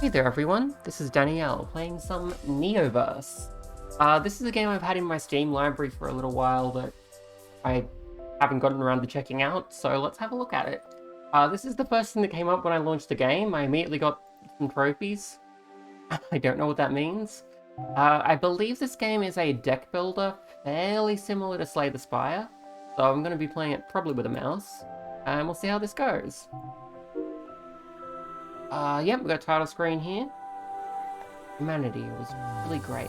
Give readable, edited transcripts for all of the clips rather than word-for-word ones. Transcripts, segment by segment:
Hey there everyone, this is Danielle playing some NEOVERSE. This is a game I've had in my Steam library for a little while that I haven't gotten around to checking out, so let's have a look at it. This is the first thing that came up when I launched the game. I immediately got some trophies. I don't know what that means. I believe this game is a deck builder, fairly similar to Slay the Spire, so I'm going to be playing it probably with a mouse, and we'll see how this goes. Yep, we've got a title screen here. Humanity was really great.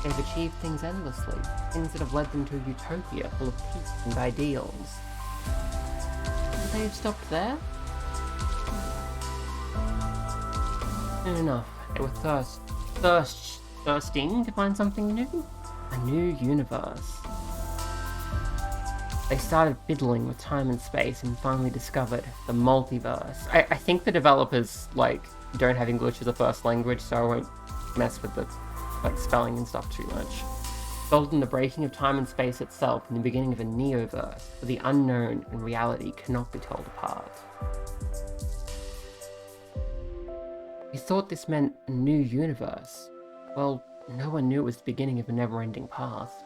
They've achieved things endlessly, things that have led them to a utopia full of peace and ideals. Would they have stopped there? Soon enough, they were thirsting to find something new. A new universe. They started fiddling with time and space and finally discovered the multiverse. I think the developers, don't have English as a first language, so I won't mess with the, spelling and stuff too much. Involved in the breaking of time and space itself and the beginning of a neoverse, where the unknown and reality cannot be told apart. We thought this meant a new universe. Well, no one knew it was the beginning of a never-ending path.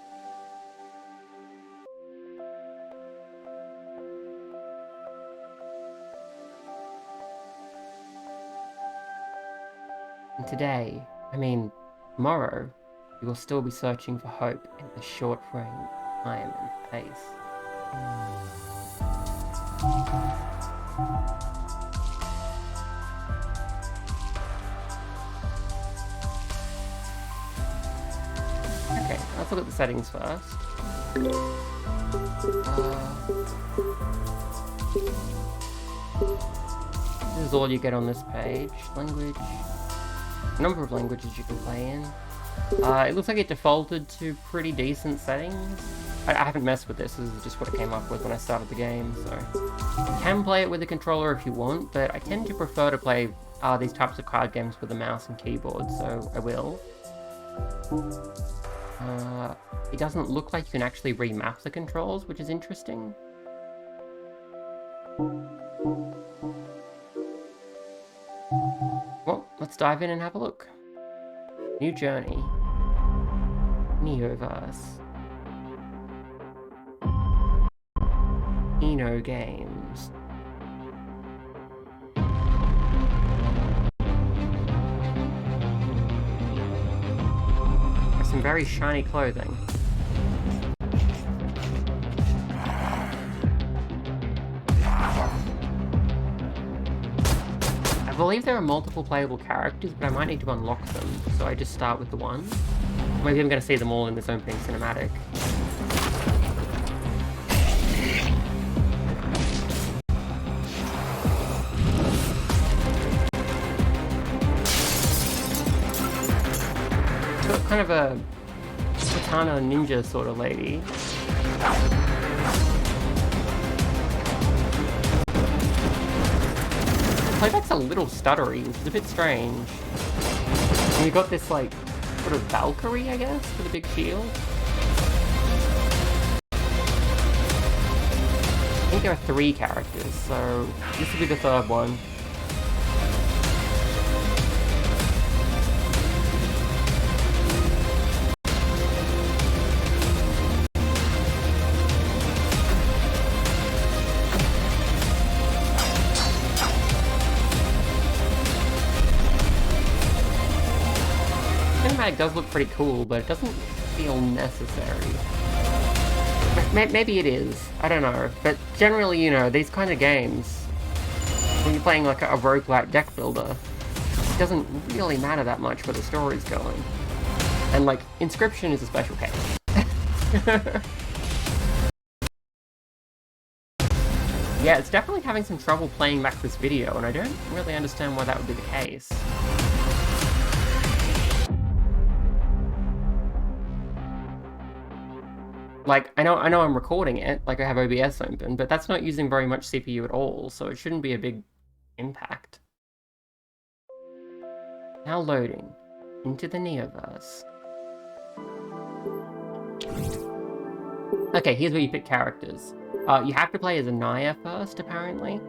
And today, tomorrow, we will still be searching for hope in the short frame of time and space. Okay, let's look at the settings first. This is all you get on this page. Language. Number of languages you can play in. It looks like it defaulted to pretty decent settings. I haven't messed with this. This is just what it came up with when I started the game, so... You can play it with a controller if you want, but I tend to prefer to play these types of card games with a mouse and keyboard, so I will. It doesn't look like you can actually remap the controls, which is interesting. Well, let's dive in and have a look. New journey. NEOVERSE. Eno Games. There's some very shiny clothing. I believe there are multiple playable characters, but I might need to unlock them, so I just start with the one. Maybe I'm going to see them all in this opening cinematic. Got kind of a katana ninja sort of lady. Playback's a little stuttery, which is a bit strange. And you got this, sort of Valkyrie, I guess, with a big shield. I think there are 3 characters, so this will be the 3rd one. It does look pretty cool, but it doesn't feel necessary. Maybe it is, I don't know, but generally, these kind of games, when you're playing like a roguelike deck builder, it doesn't really matter that much where the story's going. And Inscription is a special case. Yeah, it's definitely having some trouble playing back this video, and I don't really understand why that would be the case. I know I'm recording it, I have OBS open, but that's not using very much CPU at all, so it shouldn't be a big impact. Now loading into the NEOVERSE. Okay, here's where you pick characters. You have to play as Anaya first, apparently.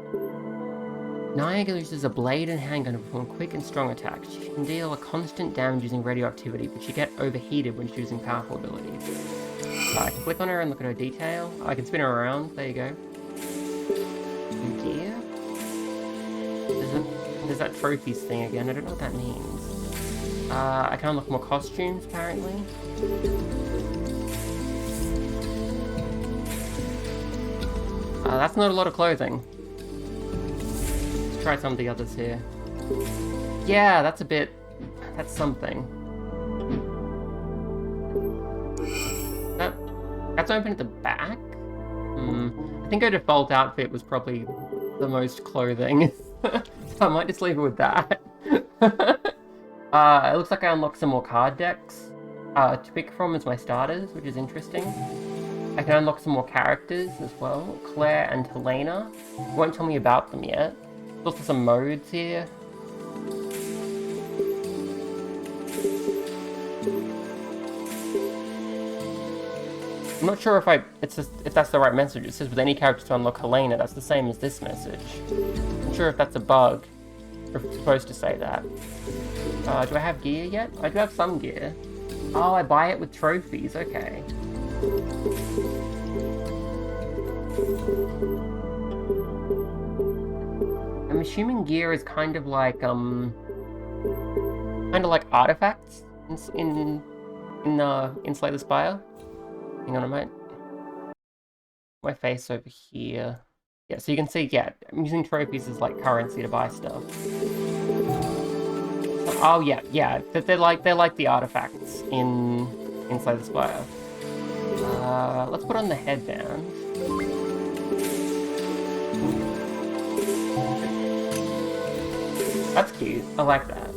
Niagara uses a blade and handgun to perform quick and strong attacks. She can deal a constant damage using radioactivity, but she gets overheated when choosing powerful abilities. I can click on her and look at her detail. I can spin her around. There you go. New gear. There's that trophies thing again. I don't know what that means. I can unlock more costumes, apparently. That's not a lot of clothing. Let's try some of the others here. Yeah, that's something. That's open at the back? I think her default outfit was probably the most clothing. So I might just leave it with that. It looks like I unlocked some more card decks to pick from as my starters, which is interesting. I can unlock some more characters as well. Claire and Helena. It won't tell me about them yet. There's also some modes here. I'm not sure if that's the right message. It says with any character to unlock Helena. That's the same as this message. I'm not sure if that's a bug. Or if it's supposed to say that. Do I have gear yet? I do have some gear. Oh, I buy it with trophies. Okay. I'm assuming gear is kind of like artifacts in Slay the Spire. Hang on a minute. My face over here. Yeah, so you can see, yeah, I'm using trophies as like currency to buy stuff. So, oh yeah, they're like the artifacts in Slay the Spire. Let's put on the headband. That's cute. I like that.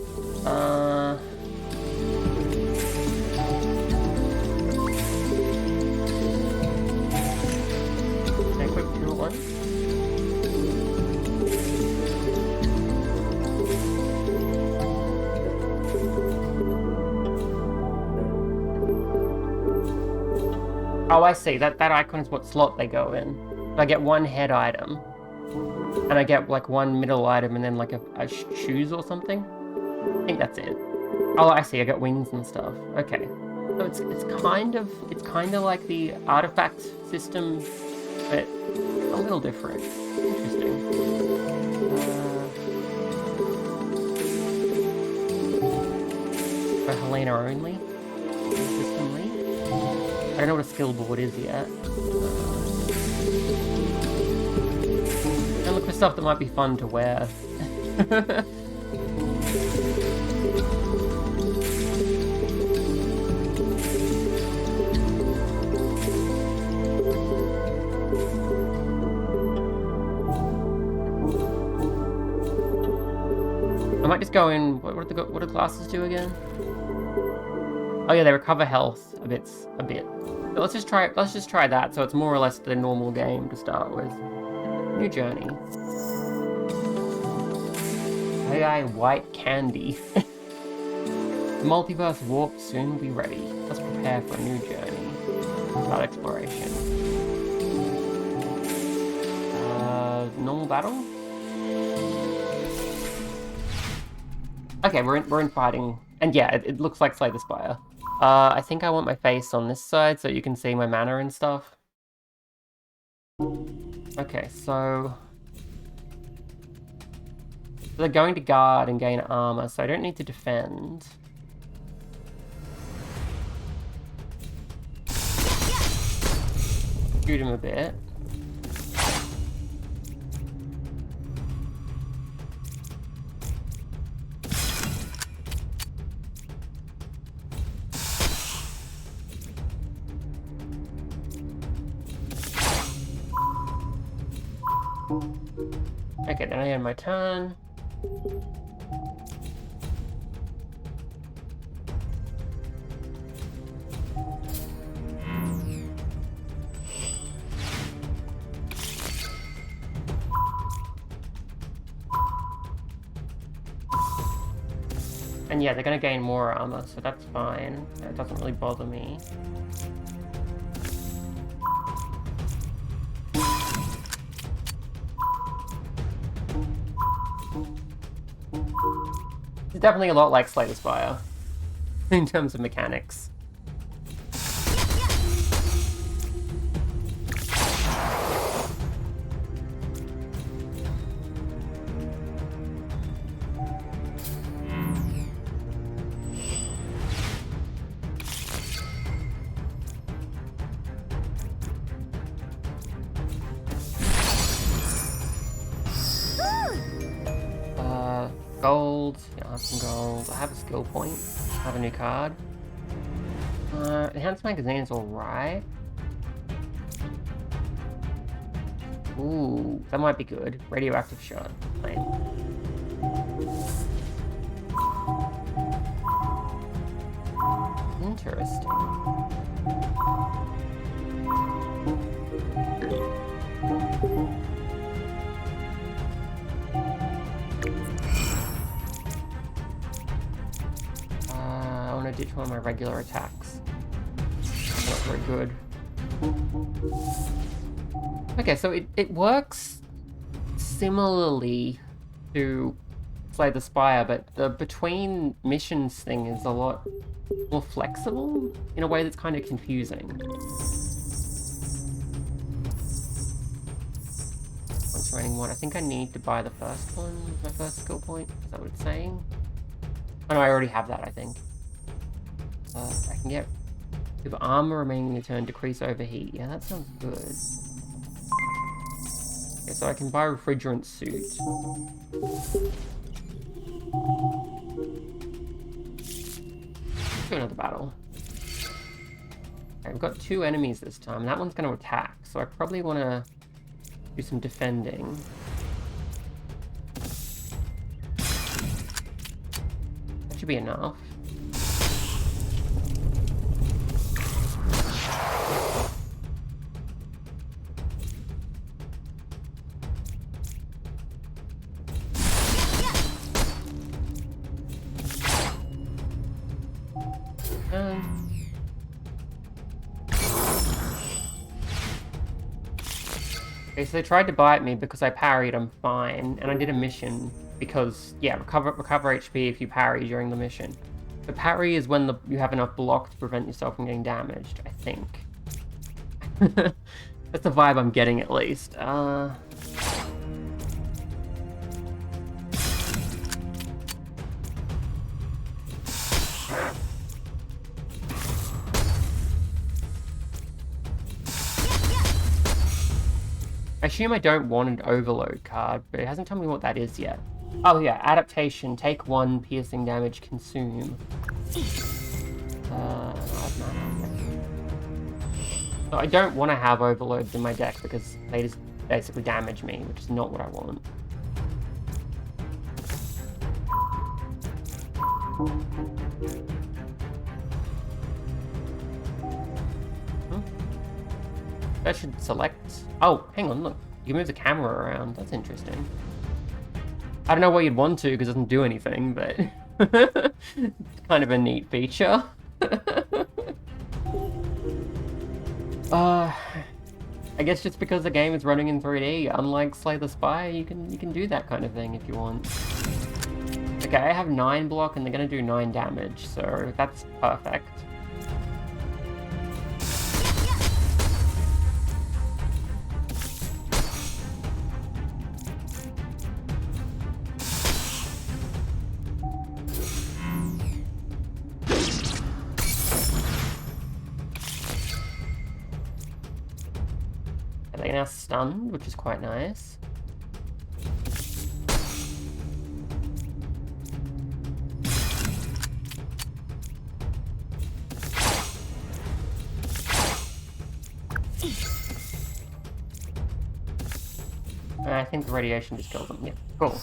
Can I equip 2 at once? Oh, I see. That icon is what slot they go in. I get 1 head item. And I get like 1 middle item and then like a shoes or something. I think that's it. Oh, I see. I got wings and stuff. Okay. So it's kind of like the artifact system, but a little different. Interesting. For Helena only. System lead. I don't know what a skill board is yet. Look for stuff that might be fun to wear. I might just go in. What do glasses do again? Oh yeah, they recover health a bit. But let's just try that. So it's more or less the normal game to start with. New journey. AI white candy. The multiverse warp soon will be ready. Let's prepare for a new journey. Start exploration. Normal battle? Okay, we're in fighting. And yeah, it looks like Slay the Spire. I think I want my face on this side so you can see my mana and stuff. Okay, so they're going to guard and gain armor, so I don't need to defend. Shoot him a bit. Okay, then I end my turn. And yeah, they're gonna gain more armor, so that's fine. It doesn't really bother me. definitely a lot like Slay the Spire in terms of mechanics. Gold. Yeah, I have some gold. I have a skill point. I have a new card. Enhanced magazine is alright. Ooh, that might be good. Radioactive shot. Fine. Interesting. I want to ditch one of my regular attacks. Not very good. Okay, so it works similarly to Slay the Spire, but the between missions thing is a lot more flexible in a way that's kind of confusing. Once running one, I think I need to buy the first one, my first skill point. Is that what it's saying? Oh no, I already have that, I think. I can get if armor remaining in a turn, decrease overheat. Yeah, that sounds good. Okay, so I can buy a refrigerant suit. Let's do another battle. Okay, we've got 2 enemies this time. That one's going to attack, so I probably want to do some defending. That should be enough. Okay, so they tried to bite me because I parried, I'm fine, and I did a mission because, yeah, recover HP if you parry during the mission. The parry is when you have enough block to prevent yourself from getting damaged, I think. That's the vibe I'm getting, at least. I assume I don't want an overload card, but it hasn't told me what that is yet. Oh yeah, adaptation, take 1 piercing damage, consume. So I don't want to have overloads in my deck because they just basically damage me, which is not what I want. That should select... Oh, hang on, look. You can move the camera around. That's interesting. I don't know what you'd want to because it doesn't do anything, but... it's kind of a neat feature. I guess just because the game is running in 3D, unlike Slay the Spire, you can do that kind of thing if you want. Okay, I have 9 block and they're going to do 9 damage, so that's perfect. They're now stunned, which is quite nice. I think the radiation just killed them. Yeah, cool.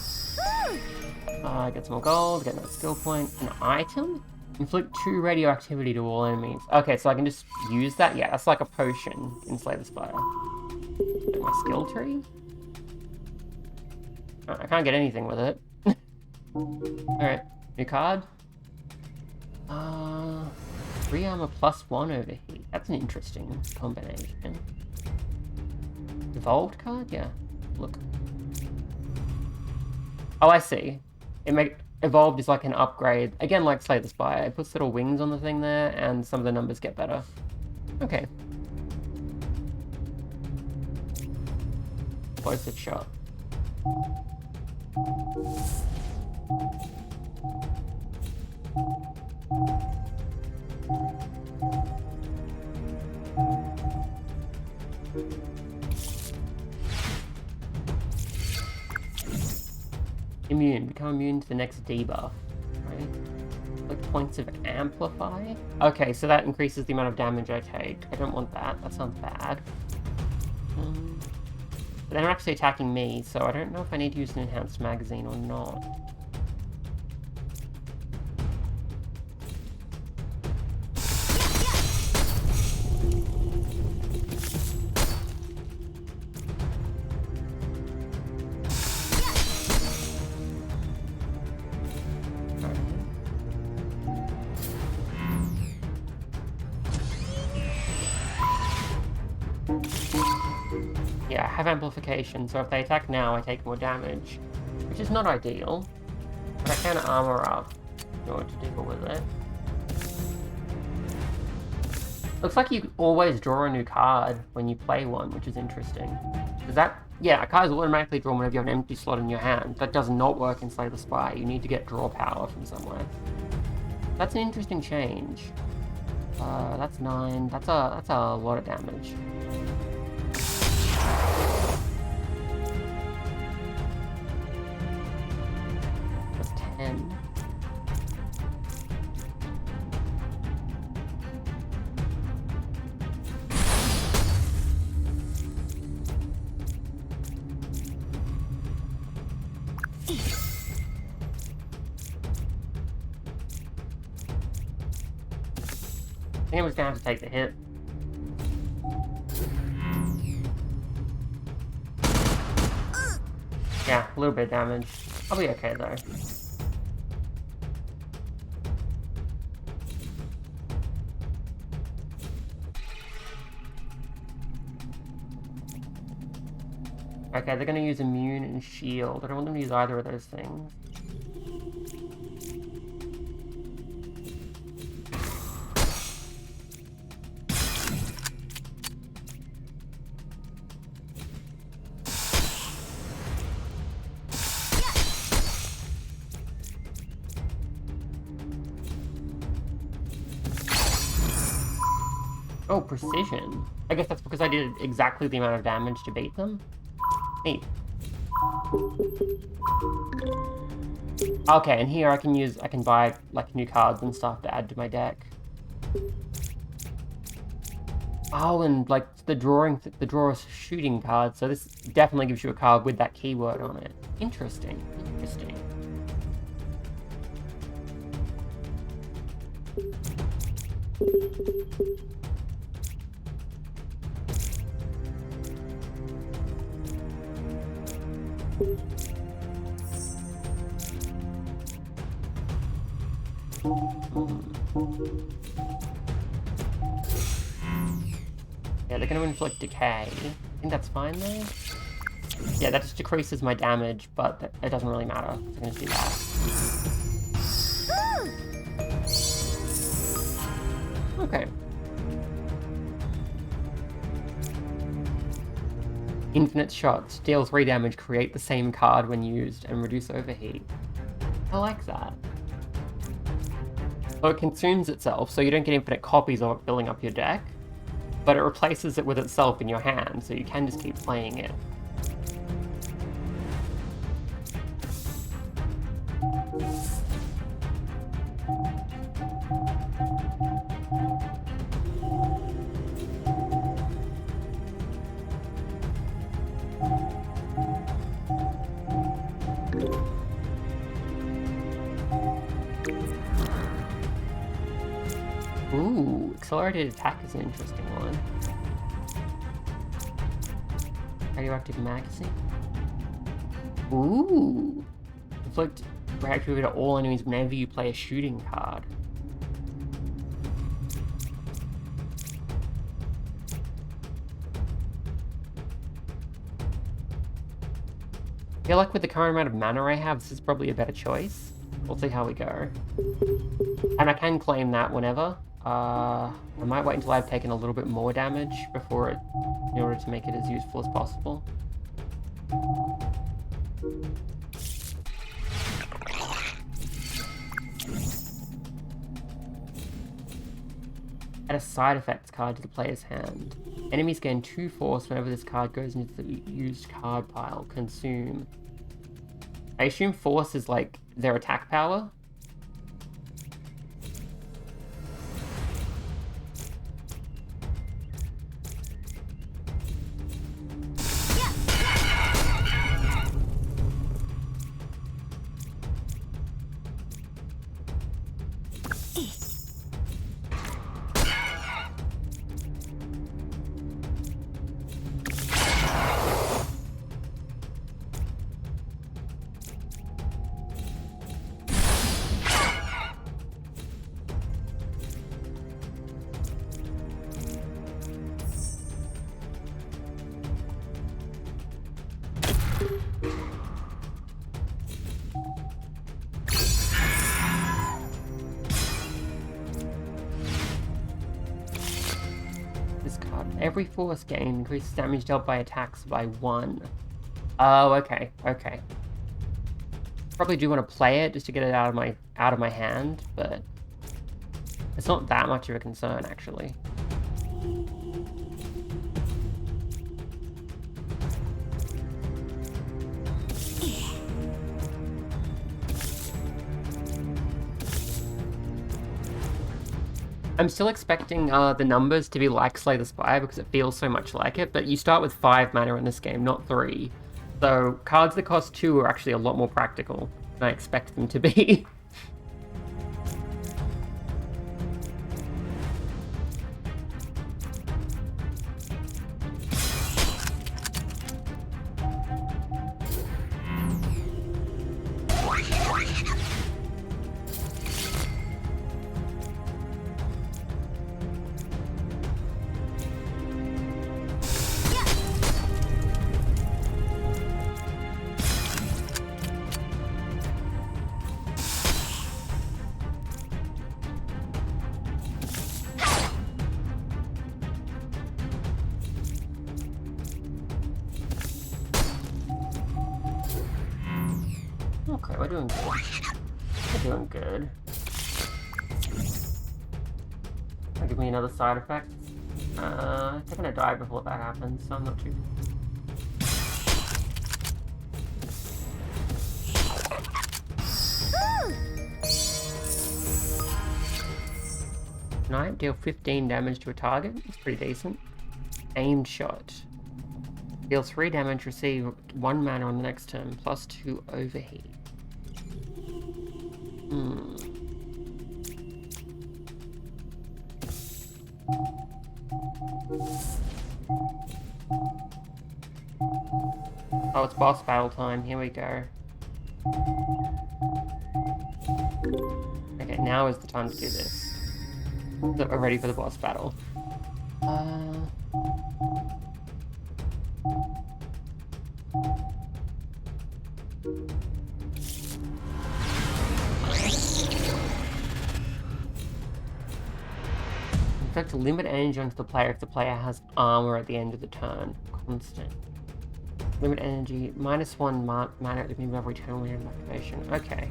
Get some more gold, get another skill point. An item? Inflict 2 radioactivity to all enemies. Okay, so I can just use that? Yeah, that's like a potion in Slay the Spire. My skill tree? Oh, I can't get anything with it. Alright, new card. 3 armor +1 overheat. That's an interesting combination. Evolved card? Yeah. Look. Oh, I see. Evolved is like an upgrade. Again, like Slay the Spire. It puts little wings on the thing there, and some of the numbers get better. Okay. Explosive shot. Immune. Become immune to the next debuff. Right? Like points of amplify? Okay, so that increases the amount of damage I take. I don't want that. That sounds bad. But they're not actually attacking me, so I don't know if I need to use an enhanced magazine or not. Yeah, I have amplification, so if they attack now, I take more damage, which is not ideal, but I can armor up in order to deal with it. Looks like you always draw a new card when you play one, which is interesting. Does that... Yeah, a card is automatically drawn whenever you have an empty slot in your hand. That does not work in Slay the Spire. You need to get draw power from somewhere. That's an interesting change. That's 9. That's a lot of damage. That's 10. I think I'm just gonna have to take the hit. Yeah, a little bit of damage. I'll be okay though. Okay, they're gonna use immune and shield. I don't want them to use either of those things. Oh, precision. I guess that's because I did exactly the amount of damage to beat them. Neat. Okay, and here I can buy like new cards and stuff to add to my deck. Oh, and like the draw is shooting card, so this definitely gives you a card with that keyword on it. Interesting. Interesting. Yeah, they're going to inflict decay. I think that's fine though. Yeah, that just decreases my damage, but it doesn't really matter. So I'm going to do that. Okay. Infinite shots. Deal 3 damage, create the same card when used, and reduce overheat. I like that. So it consumes itself, so you don't get infinite copies of it filling up your deck, but it replaces it with itself in your hand, so you can just keep playing it. Ooh, accelerated attack is an interesting one. Radioactive magazine. Ooh. Inflict radioactivity to all enemies whenever you play a shooting card. I feel like with the current amount of mana I have, this is probably a better choice. We'll see how we go. And I can claim that whenever. I might wait until I've taken a little bit more damage before it, in order to make it as useful as possible. Add a side effects card to the player's hand. Enemies gain 2 force whenever this card goes into the used card pile. Consume. I assume force is like their attack power. Every force gain increases damage dealt by attacks by 1. Oh, okay, okay. Probably do want to play it just to get it out of my hand, but it's not that much of a concern actually. I'm still expecting the numbers to be like Slay the Spire because it feels so much like it, but you start with 5 mana in this game, not 3. So cards that cost 2 are actually a lot more practical than I expect them to be. Okay, we're doing good. We're doing good. Give me another side effect. They're gonna die before that happens, so I'm not too... Tonight, deal 15 damage to a target. It's pretty decent. Aimed shot. Deal 3 damage, receive 1 mana on the next turn, plus 2 overheat. Oh, it's boss battle time. Here we go. Okay, now is the time to do this. So we're ready for the boss battle. Inflict limit energy onto the player if the player has armor at the end of the turn. Constant. Limit energy, -1 mana at the beginning of every turn when you have activation. Okay.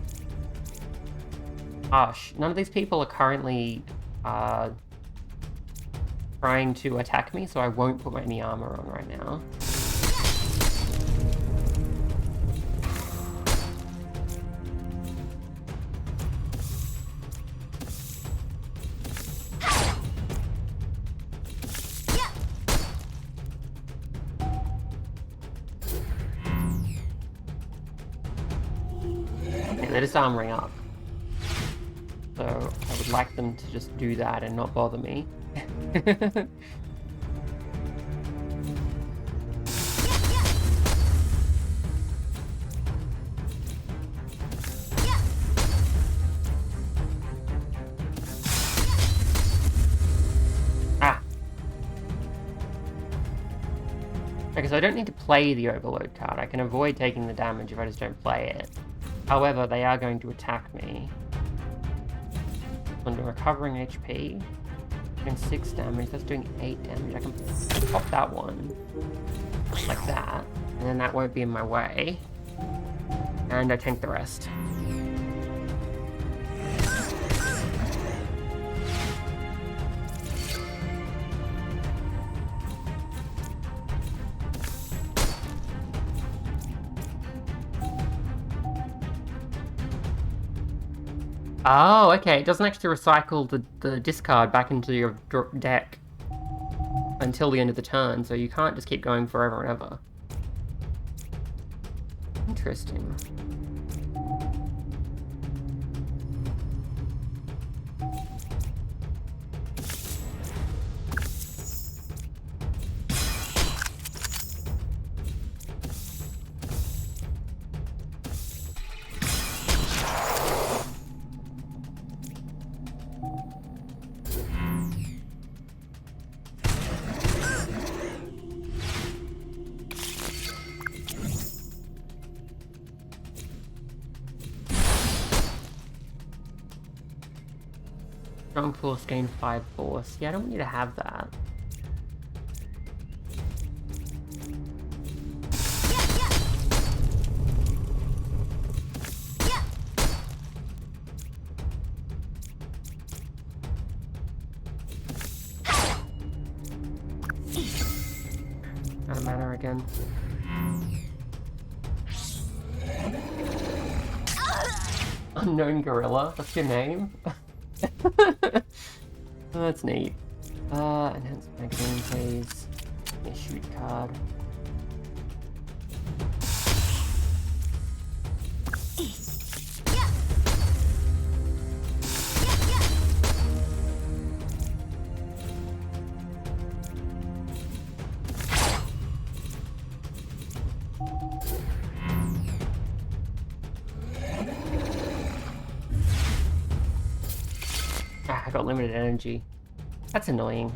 Gosh, none of these people are currently trying to attack me, so I won't put any armor on right now. They're just armoring up. So I would like them to just do that and not bother me. Ah! Okay, so I don't need to play the Overload card. I can avoid taking the damage if I just don't play it. However, they are going to attack me. Under recovering HP, doing 6 damage, that's doing 8 damage. I can pop that one like that, and then that won't be in my way. And I tank the rest. Oh, okay. It doesn't actually recycle the discard back into your deck until the end of the turn, so you can't just keep going forever and ever. Interesting. Strong force, gain 5 force. Yeah, I don't want you to have that. Out of mana again. Unknown Gorilla? That's your name? Oh, that's neat. Enhance magazine, please. A shoot card. I got limited energy. That's annoying.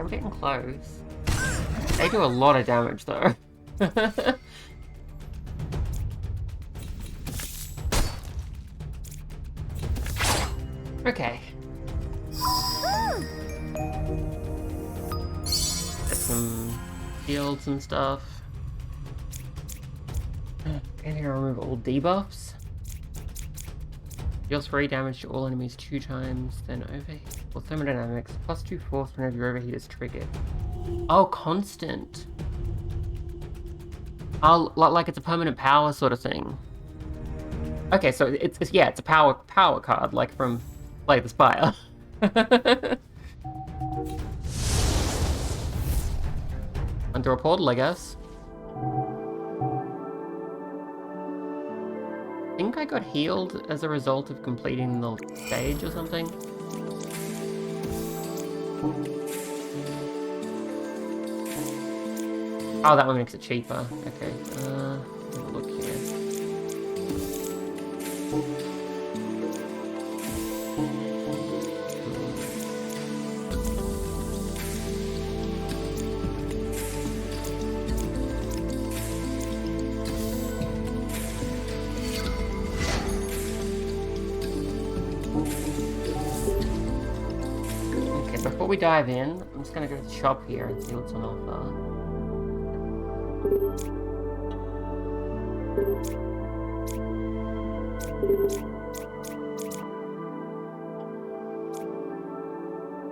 We're getting close. They do a lot of damage though. Okay. Let's some shields and stuff. And here remove all debuffs. Deals 3 damage to all enemies 2 times, then overheat. Or thermodynamics, +2 force whenever your overheat is triggered. Oh, constant. Oh, like it's a permanent power sort of thing. Okay, so it's a power card, like from Play the Spire. Under a portal, I guess. I think I got healed as a result of completing the stage or something. Oh, that one makes it cheaper. Okay, have a look here. Okay, before we dive in, I'm just gonna go to the shop here and see what's on offer.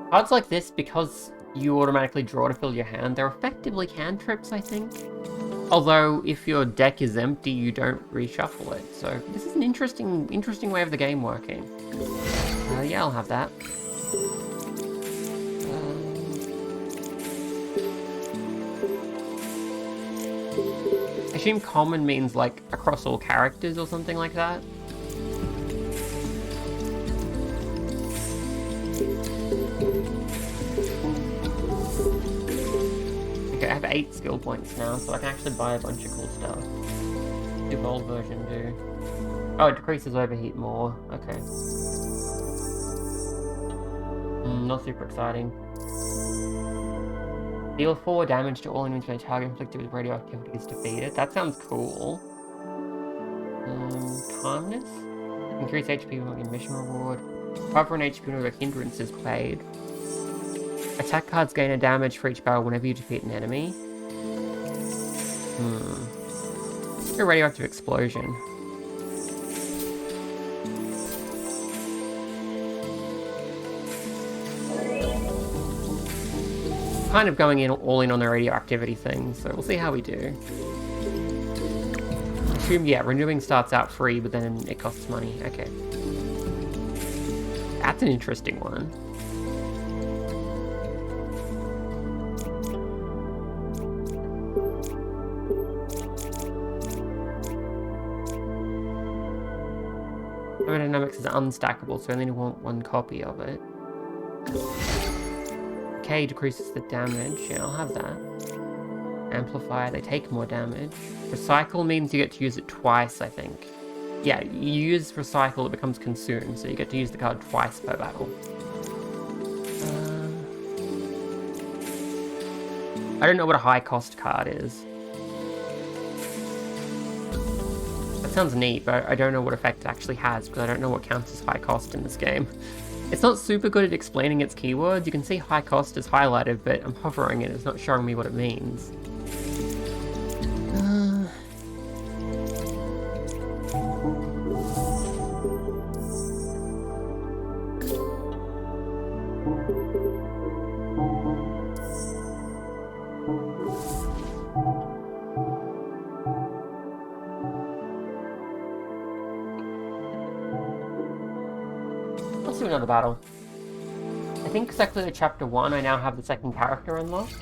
Cards like this, because you automatically draw to fill your hand, they're effectively cantrips, I think. Although, if your deck is empty, you don't reshuffle it. So, this is an interesting way of the game working. Yeah, I'll have that. I assume common means, like, across all characters or something like that. Okay, I have 8 skill points now, so I can actually buy a bunch of cool stuff. The gold version do. Oh, it decreases overheat more. Okay. Not super exciting. Deal 4 damage to all enemies when a target inflicted with radioactivity is defeated. That sounds cool. Calmness? Increase HP when your mission reward. Recover an HP whenever a hindrance is played. Attack cards gain a damage for each battle whenever you defeat an enemy. A radioactive explosion. Kind of going all in on the radioactivity thing, so we'll see how we do. I assume, yeah, renewing starts out free, but then it costs money. Okay. That's an interesting one. Thermodynamics is unstackable, so I only want 1 copy of it. K decreases the damage. Yeah, I'll have that. Amplify, they take more damage. Recycle means you get to use it twice, I think. Yeah, you use recycle, it becomes consume, so you get to use the card twice per battle. I don't know what a high cost card is. That sounds neat, but I don't know what effect it actually has, because I don't know what counts as high cost in this game. It's not super good at explaining its keywords. You can see high cost is highlighted, but I'm hovering it. It's not showing me what it means. Let's do another battle. I think because I cleared chapter 1, I now have the second character unlocked.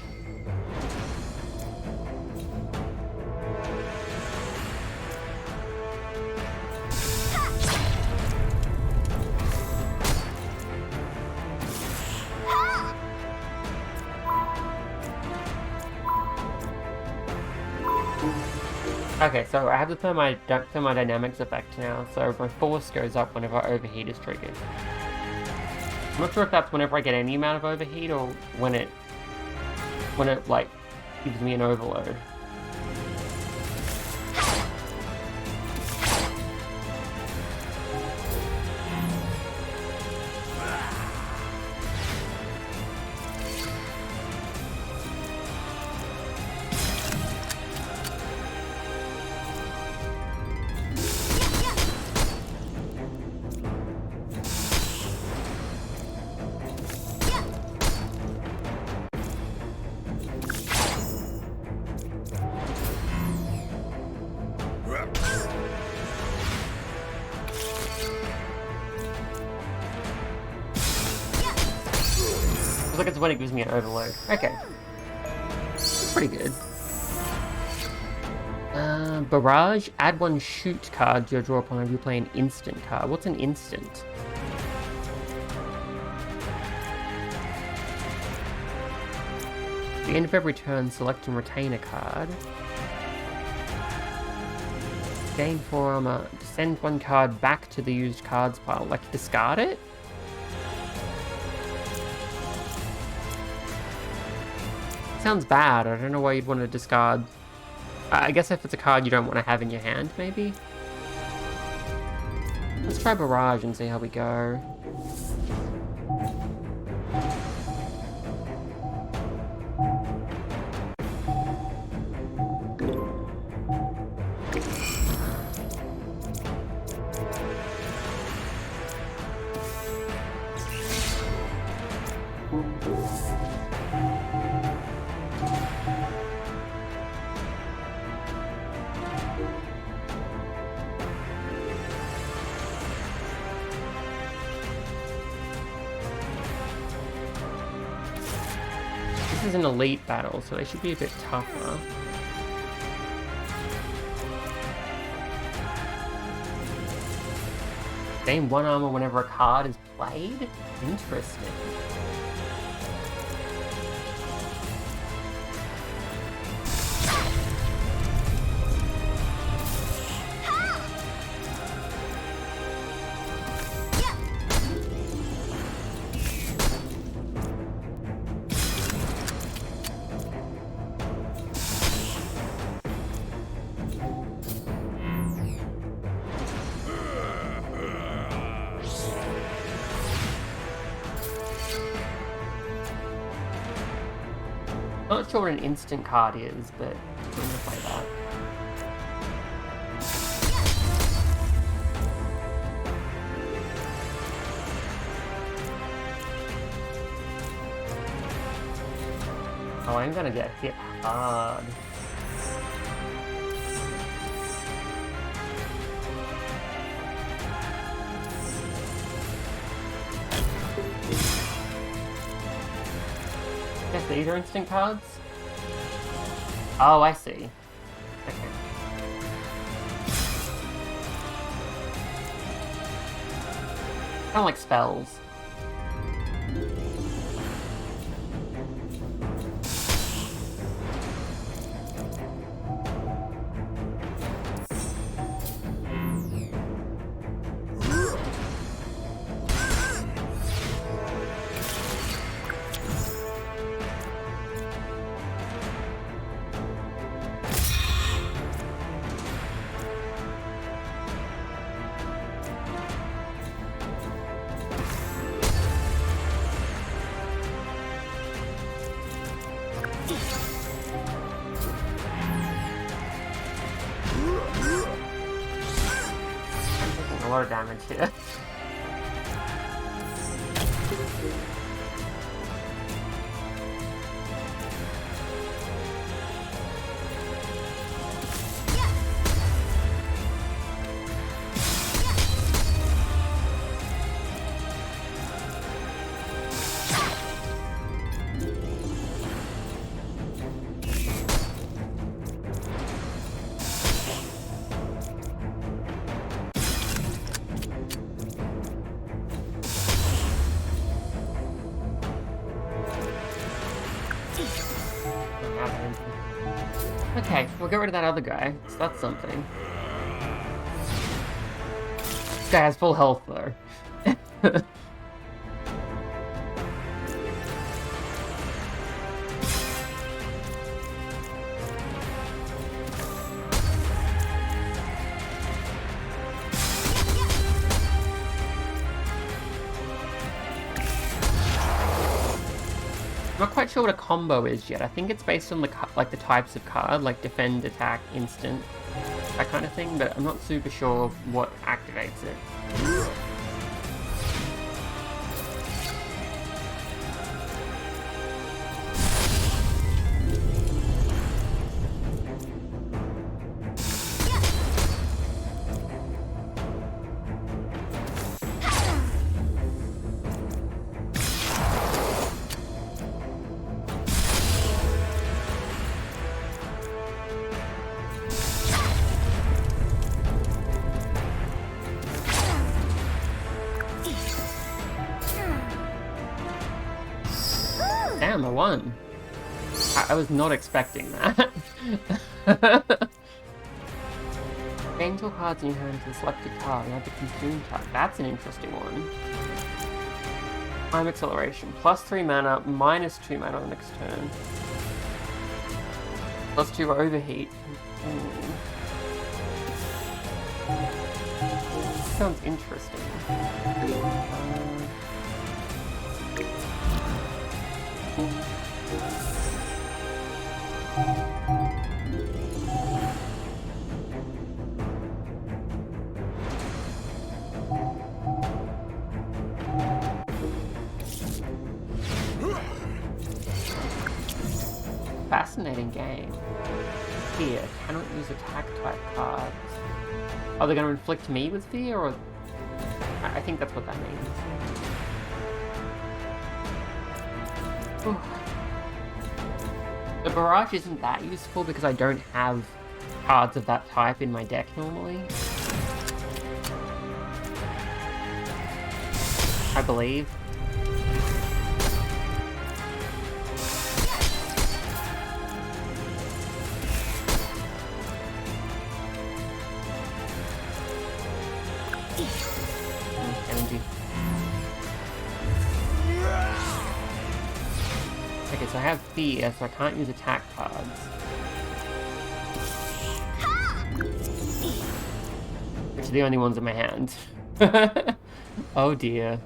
Okay, so I have the thermodynamics effect now, so my force goes up whenever overheat is triggered. I'm not sure if that's whenever I get any amount of overheat or when it like gives me an overload. is when it gives me an overload. Okay. That's pretty good. Barrage. Add 1 shoot card to your draw upon you play an instant card. What's an instant? At the end of every turn, select and retain a card. Gain 4 armor. Send 1 card back to the used cards pile. Like, discard it? Sounds bad. I don't know why you'd want to discard. I guess if it's a card you don't want to have in your hand, maybe? Let's try Barrage and see how we go. This is an elite battle, so they should be a bit tougher. Gain 1 armor whenever a card is played? Interesting. I'm not sure what an instant card is, but I'm gonna play that. Oh, I'm gonna get hit hard. Guess these are instant cards? Oh, I see. Okay. Kind of like spells. A lot of damage here. Okay, we'll get rid of that other guy, so that's something. This guy has full health, though. I'm not quite sure what a combo is yet. I think it's based on the the types of card, like defend, attack, instant, that kind of thing, but I'm not super sure what activates it. Damn, I won. I was not expecting that. Gain your cards in your hand to the selected card and add the consume tag. That's an interesting one. Time acceleration. +3 mana, -2 mana on next turn. +2 overheat. Sounds interesting. Fascinating game. Fear. Cannot use attack type cards. Are they going to inflict me with fear, or... I think that's what that means. Ooh. The barrage isn't that useful because I don't have cards of that type in my deck normally. I believe. Energy. Okay, so I have fear, so I can't use attack cards. Which are the only ones in my hand. Oh dear.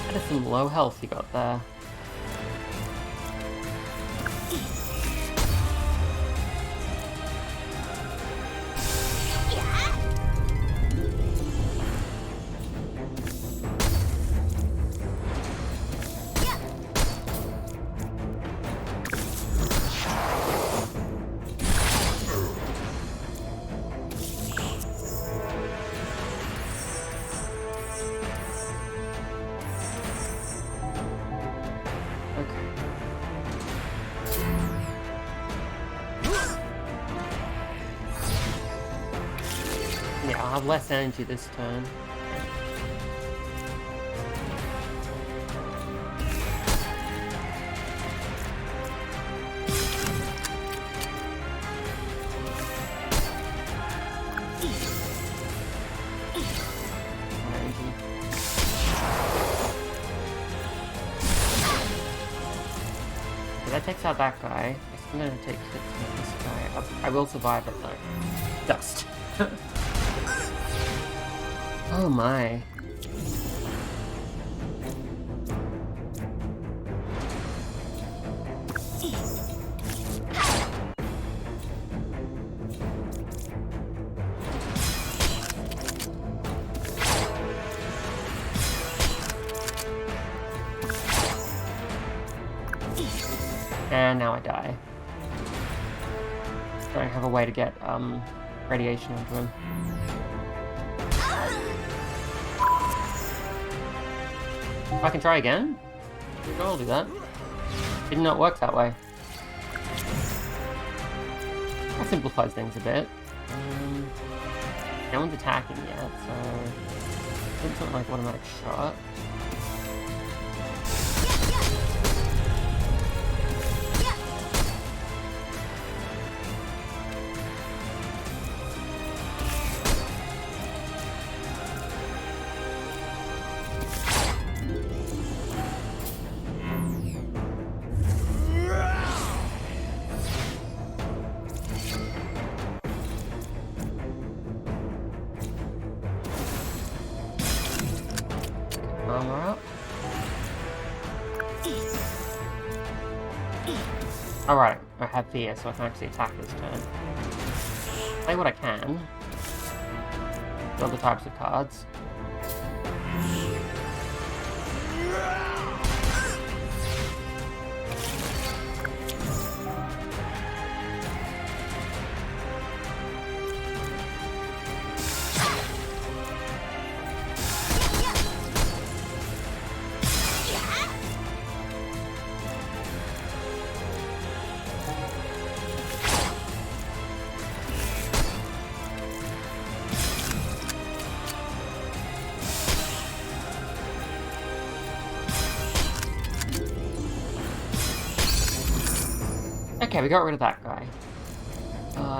That is some low health you got there. Yeah, I'll have less energy this turn. Energy. Okay, that takes out that guy. I'm gonna take hits from this guy. I will survive it though. Dust. Oh my. And now I die. I don't have a way to get radiation onto him. I can try again? Sure, I'll do that. Did not work that way. That simplifies things a bit. No one's attacking yet, so... It's not like automatic shot. Armor up. Alright, I have fear, so I can actually attack this turn. Play what I can. Other types of cards. Okay, we got rid of that guy.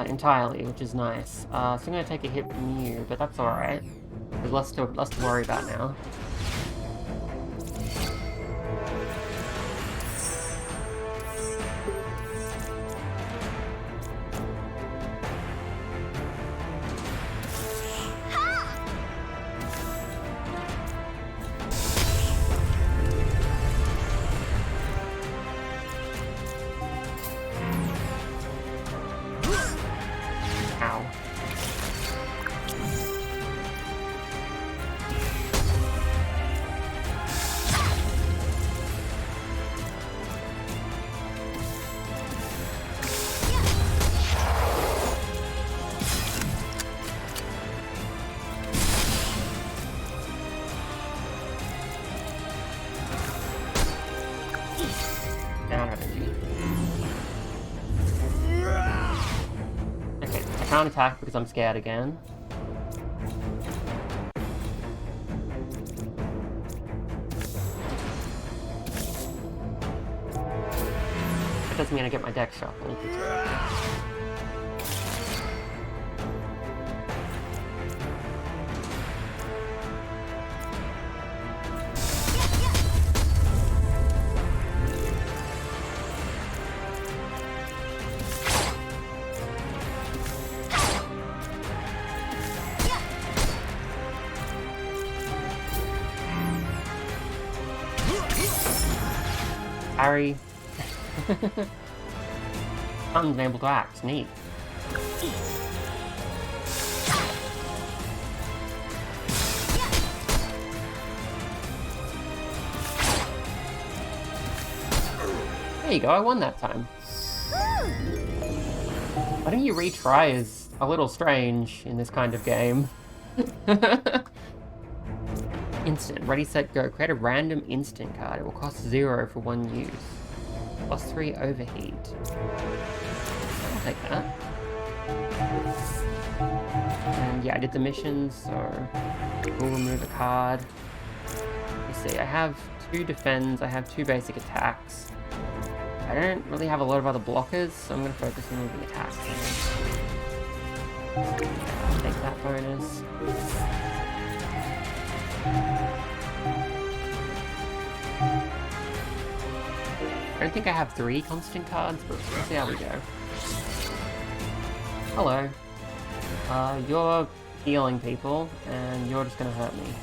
Entirely, which is nice. So I'm gonna take a hit from you, but that's alright. There's less to worry about now. Ow. Down energy. Okay, I can't attack because I'm scared again. That doesn't mean I get my deck shuffled. Harry. Unable to act. Neat. There you go, I won that time. Letting you retry is a little strange in this kind of game. Instant. Ready, set, go. Create a random instant card. It will cost 0 for 1 use. +3 overheat. I'll take that. And yeah, I did the missions, so we'll remove a card. Let's see, I have 2 defends, I have 2 basic attacks. I don't really have a lot of other blockers, so I'm going to focus on moving attacks. I'll take that bonus. I don't think I have 3 constant cards, but we'll see how we go. Hello. You're healing people, and you're just gonna hurt me.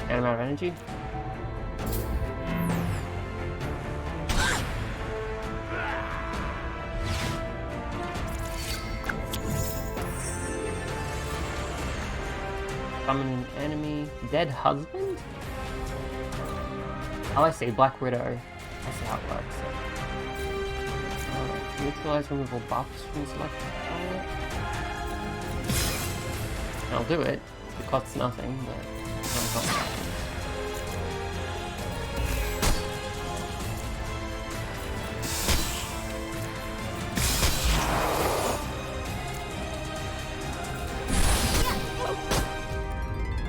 And amount of energy. Summon an enemy. Dead husband? Oh, I see. Black Widow. I see how it works. Neutralize removal buffs from selected target. I'll do it. It costs nothing, but it's not helpful.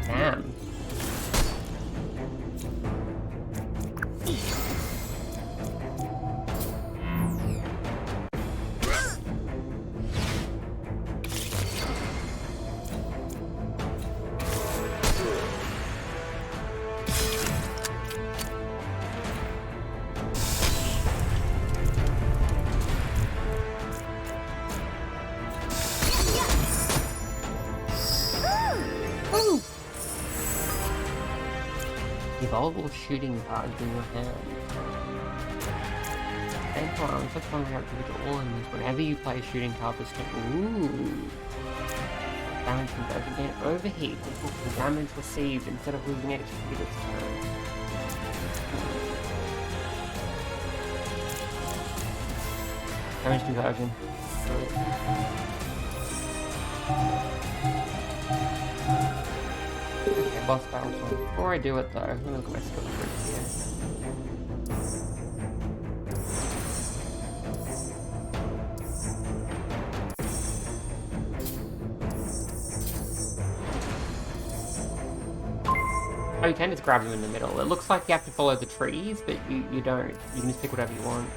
Damn. Evolvable shooting cards in your hand. And arms, that's one reactivity to all enemies whenever you play a shooting card this turn. Ooh. Damage conversion gain overheat equal to the damage received instead of losing HP this turn. Damage conversion. Okay, boss battle time. Before I do it though, let me look at my skill trees here. Oh, you can just grab them in the middle. It looks like you have to follow the trees, but you don't. You can just pick whatever you want.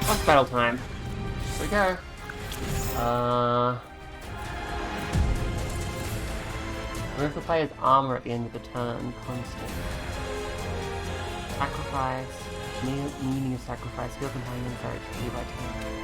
Boss battle time. Here we go. Remove the player's armor at the end of the turn. Constant. Sacrifice. Meaning of sacrifice. Heal companions are HP by 10.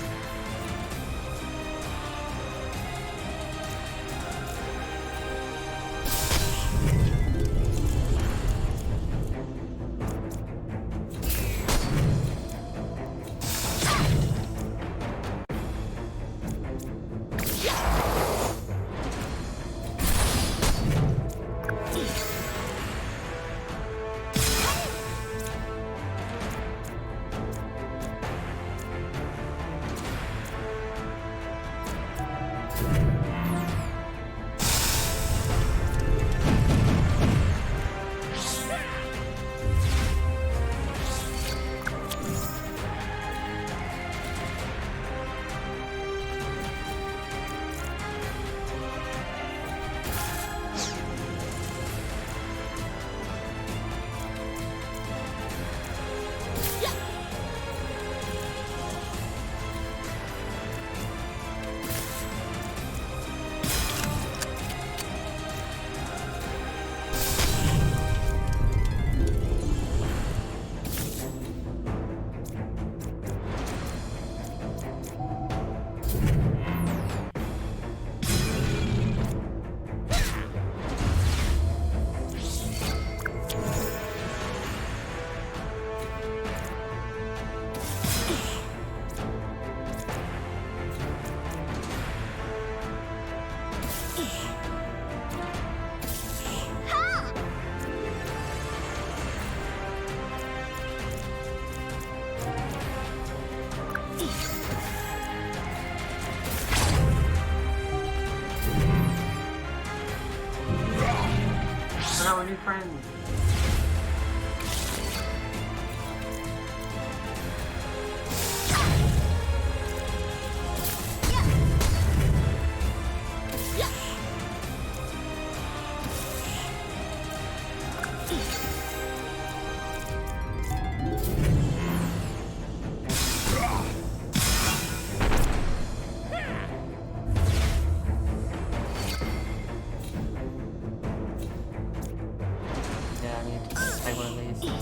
Hello, new friends.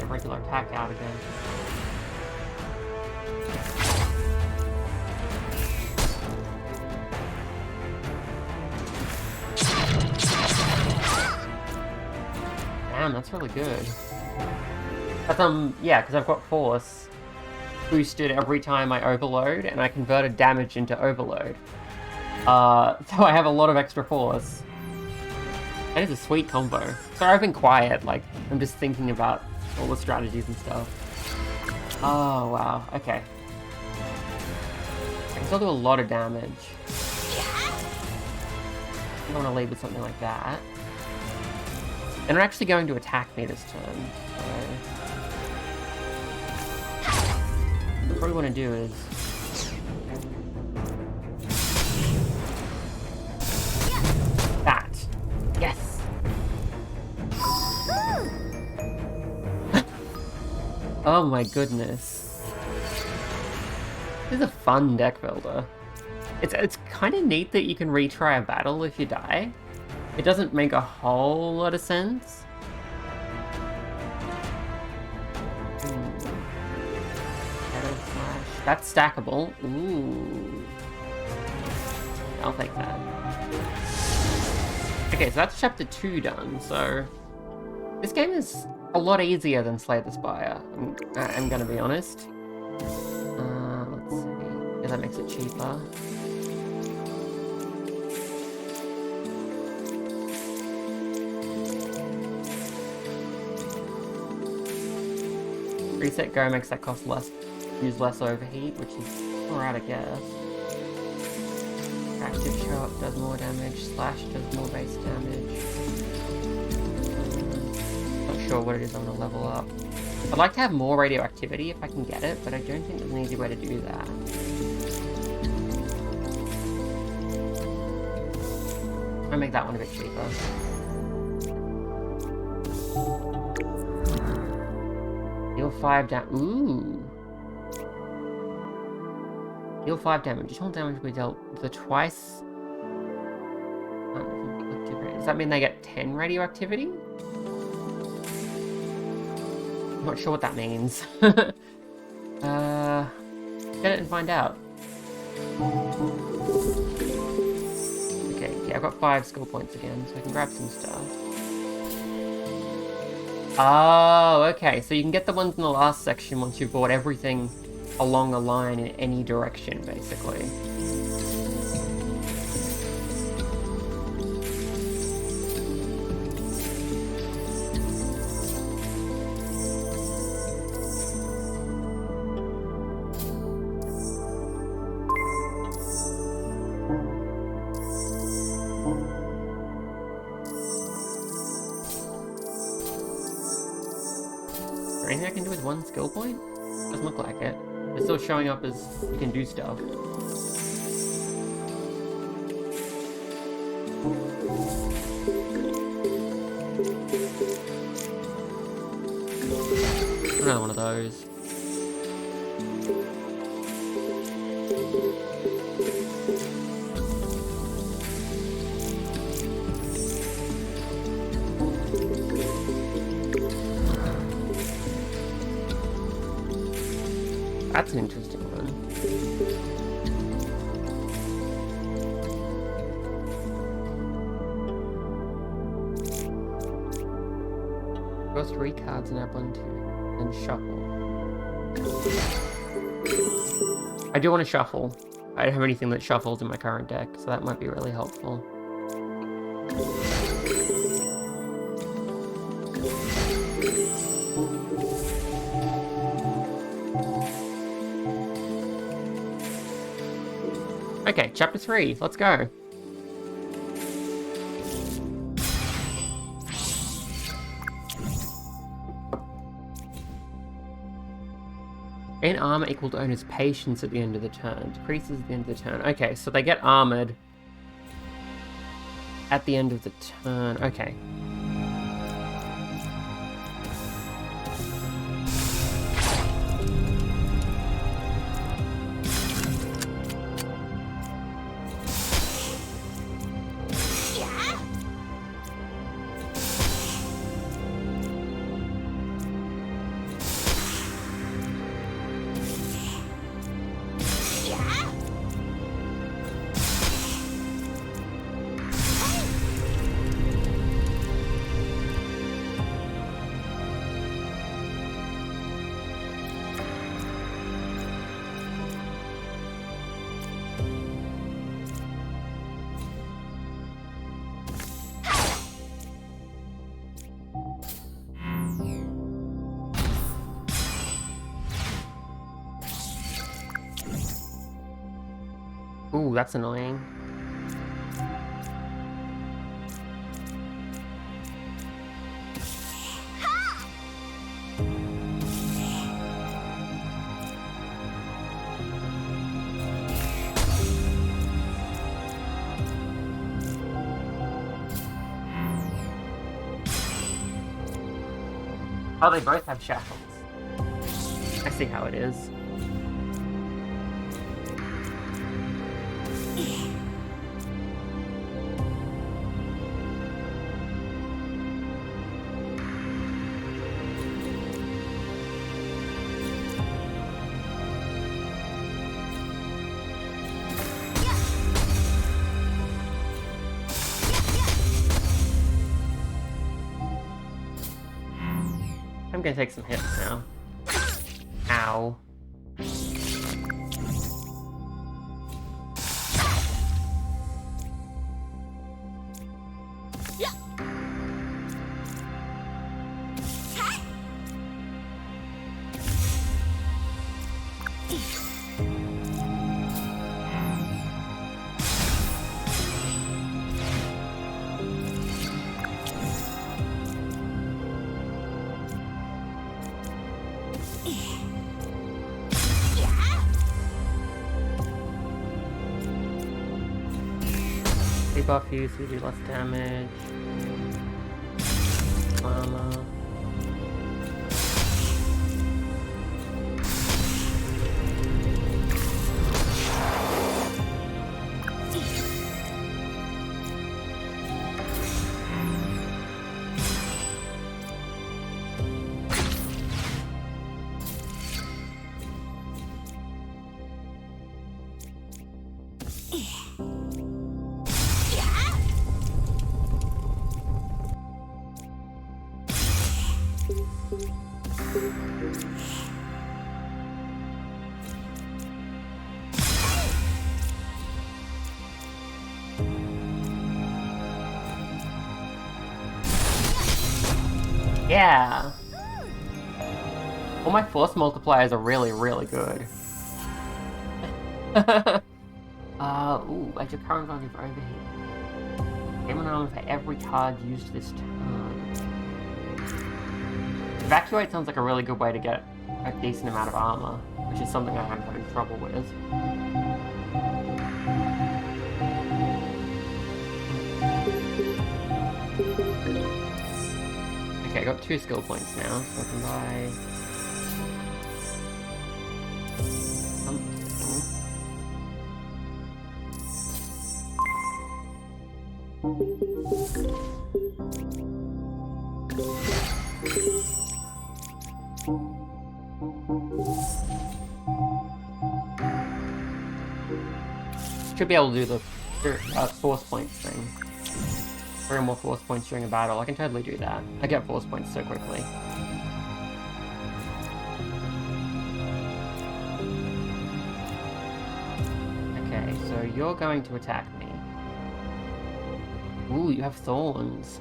Regular attack out again. That's really good. But, yeah, because I've got force boosted every time I overload, and I converted damage into overload. So I have a lot of extra force. That is a sweet combo. Sorry, I've been quiet, like, I'm just thinking about all the strategies and stuff. Oh, wow, okay. I can still do a lot of damage. I don't want to lead with something like that. And they're actually going to attack me this turn, so... What I want to do is... that. Yes! Oh my goodness. This is a fun deck builder. It's kind of neat that you can retry a battle if you die. It doesn't make a whole lot of sense. That's stackable. Ooh. I'll take that. Okay, so that's chapter 2 done, so... This game is a lot easier than Slay the Spire, I'm gonna be honest. Let's see. Yeah, that makes it cheaper. Reset Go makes that cost less, use less overheat, which is alright, I guess. Active Show Up does more damage, Slash does more base damage. Not sure what it is I'm gonna level up. I'd like to have more radioactivity if I can get it, but I don't think there's an easy way to do that. I'll make that one a bit cheaper. Deal 5 damage. Ooh. Deal 5 damage. Additional damage we dealt the twice. Does that mean they get 10 radioactivity? I'm not sure what that means. Get it and find out. Okay, yeah, I've got 5 skill points again, so I can grab some stuff. Oh, okay, so you can get the ones in the last section once you've bought everything along a line in any direction, basically. Is there anything I can do with one skill point? Doesn't look like it. It's still showing up as you can do stuff. Another one of those. That's an interesting one. Draw 3 cards in Ubuntu and shuffle. I do want to shuffle. I don't have anything that shuffles in my current deck, so that might be really helpful. Okay, chapter 3, let's go. Gain armor equal to owner's patience at the end of the turn. Decreases at the end of the turn. Okay, so they get armored at the end of the turn. Okay. Ooh, that's annoying. Oh, they both have shackles. I see how it is. I'm gonna take some hits now. Ow. Buff you so you do less damage. Armor. Yeah! All my force multipliers are really, really good. Ooh, add your current value for overheat. Gain 1 armor for every card used this turn. Evacuate sounds like a really good way to get a decent amount of armor, which is something I'm having trouble with. Okay, I got 2 skill points now, so I can buy something. Should be able to do the force points thing. 3 or more force points during a battle. I can totally do that. I get force points so quickly. Okay, so you're going to attack me. Ooh, you have thorns.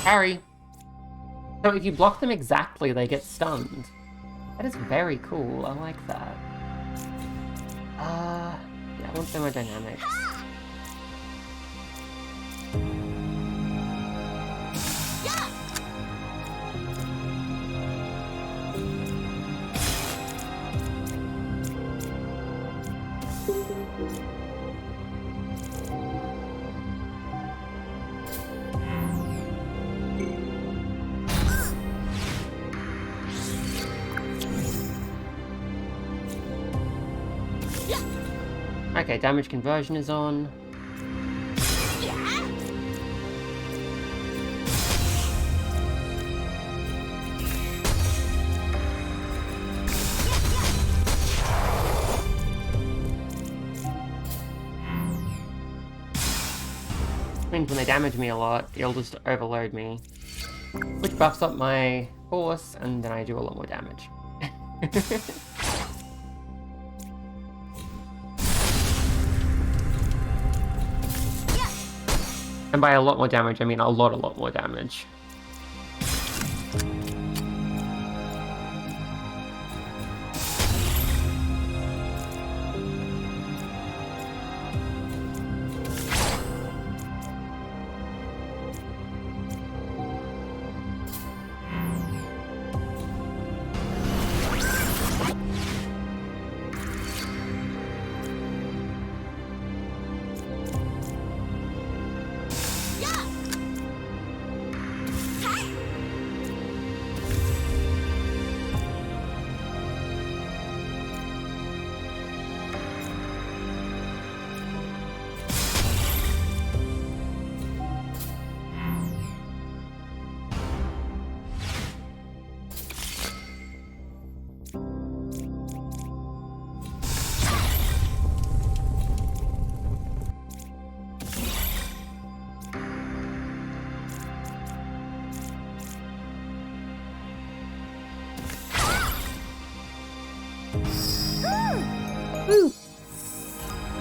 Harry! So if you block them exactly, they get stunned. That is very cool, I like that. Yeah, I want thermodynamics. Okay, damage conversion is on. means when they damage me a lot, it'll just overload me. Which buffs up my force, and then I do a lot more damage. And by a lot more damage, I mean a lot more damage.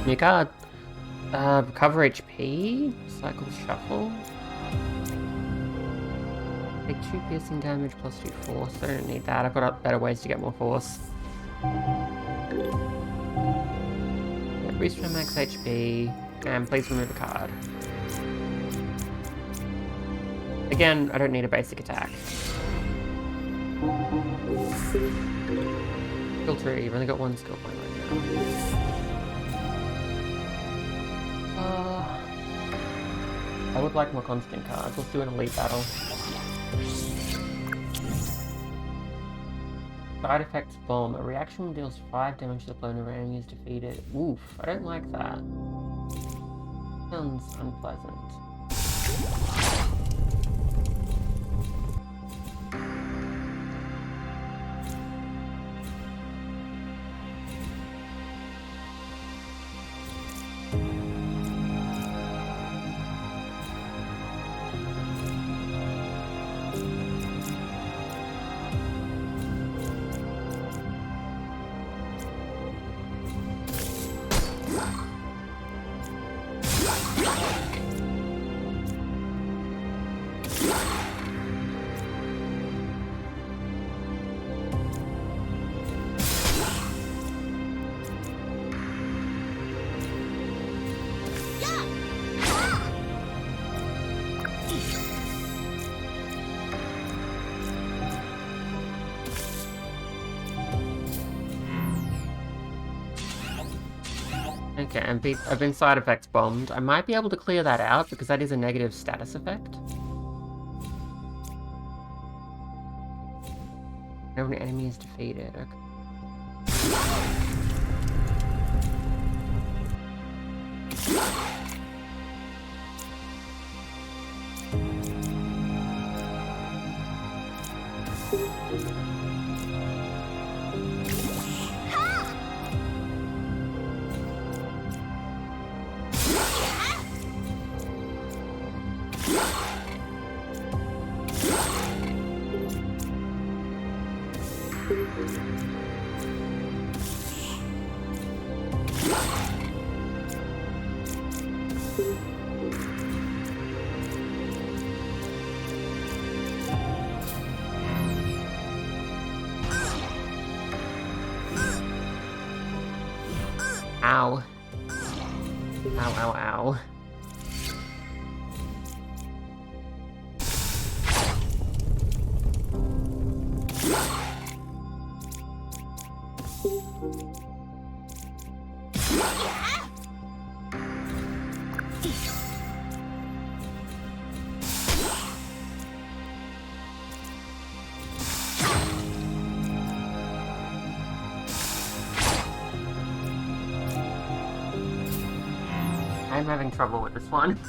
New card. Recover HP. Cycle shuffle. Take 2 piercing damage plus 2 force. I don't need that. I've got better ways to get more force. Yeah, restore max HP. And please remove a card. Again, I don't need a basic attack. Skill 3. You've only got 1 skill point right now. I would like more constant cards. Let's do an elite battle. Side effects bomb. A reaction deals 5 damage to the opponent when enemy is defeated. Oof, I don't like that. Sounds unpleasant. Okay, I've been side effects bombed. I might be able to clear that out because that is a negative status effect. Whenever an enemy is defeated. Ow. Ow, ow, ow. I'm having trouble with this one.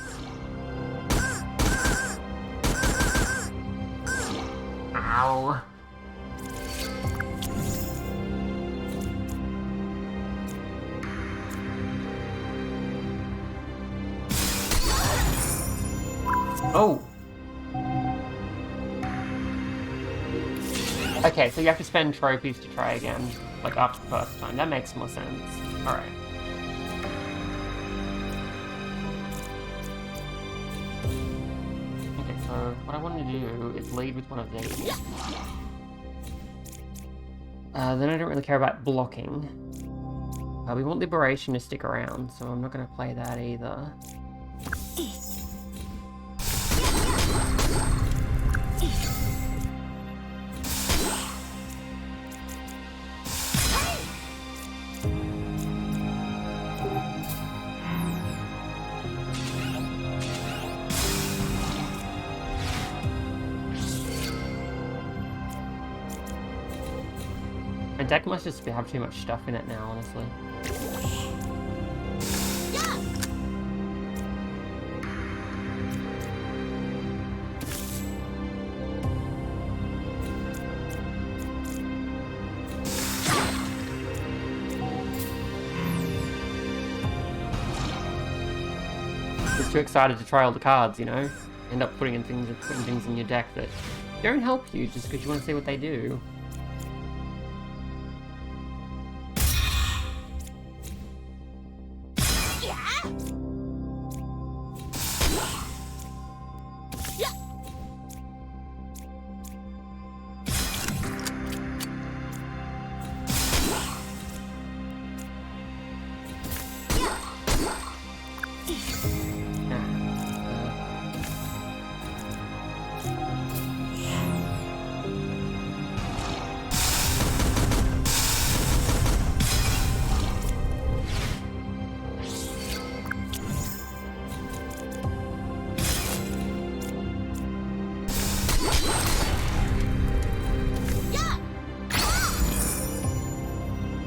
Ow. Oh! Okay, so you have to spend trophies to try again, like after the first time. That makes more sense. Alright. Okay, so what I want to do is lead with one of these. Then I don't really care about blocking. We want Liberation to stick around, so I'm not going to play that either. My deck must just have too much stuff in it now, honestly. Just too excited to try all the cards, you know? End up putting things in your deck that don't help you just because you want to see what they do.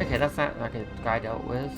Okay, that's that like a guy dealt with.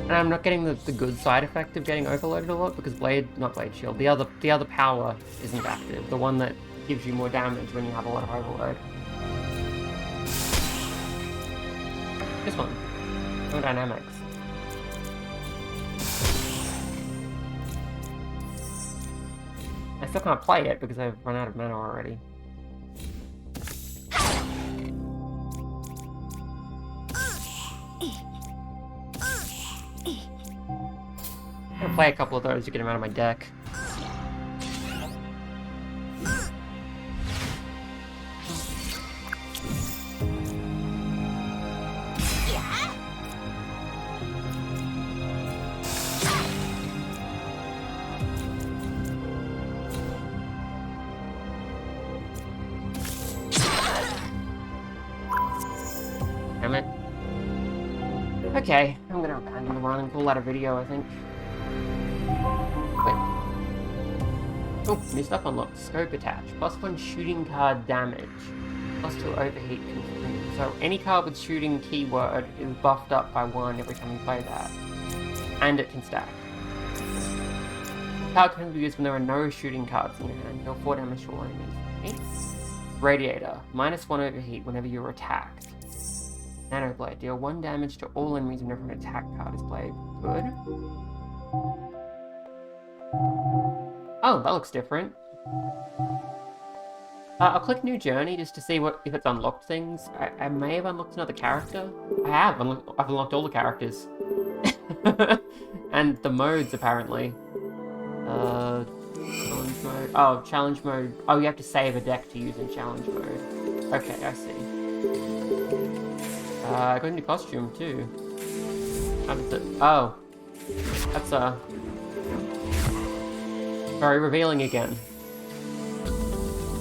And I'm not getting the good side effect of getting overloaded a lot because not Blade Shield, the other power isn't active. The one that gives you more damage when you have a lot of overload. This one. No dynamics. I still can't play it because I've run out of mana already. I'm gonna play a couple of those to get them out of my deck. Damn it. Okay, I'm gonna abandon the run and call that a video, I think. Oh, new stuff unlocked. Scope attach. +1 shooting card damage. +2 overheat consumed. So any card with shooting keyword is buffed up by 1 every time you play that. And it can stack. The card can be used when there are no shooting cards in your hand. Deal 4 damage to all enemies. Okay. Radiator. -1 overheat whenever you're attacked. Nanoblade. Deal 1 damage to all enemies whenever an attack card is played. Good. Oh, that looks different. I'll click New Journey just to see if it's unlocked things. I may have unlocked another character. I have. I've unlocked all the characters. And the modes, apparently. mode. Oh, challenge mode. Oh, you have to save a deck to use in challenge mode. Okay, I see. I got a new costume too. How does it? Oh, that's very revealing again.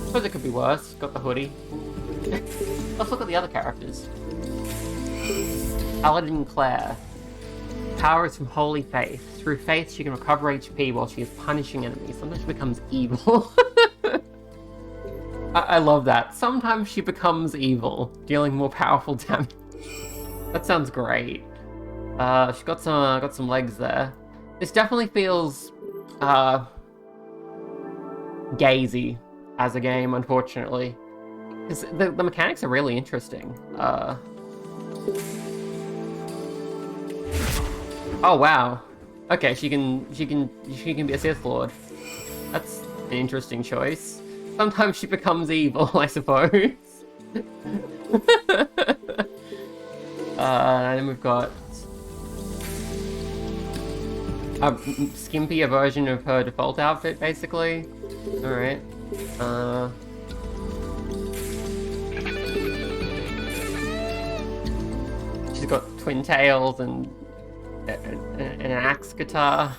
Suppose it could be worse. Got the hoodie. Let's look at the other characters. Paladin Claire. Power is from holy faith. Through faith, she can recover HP while she is punishing enemies. Sometimes she becomes evil. I love that. Sometimes she becomes evil, dealing more powerful damage. That sounds great. She's got some legs there. This definitely feels gazy as a game, unfortunately, because the mechanics are really interesting. Oh wow. Okay, she can be a Sith Lord. That's an interesting choice. Sometimes she becomes evil, I suppose. And then we've got a skimpier version of her default outfit, basically. Alright. She's got twin tails and an axe guitar.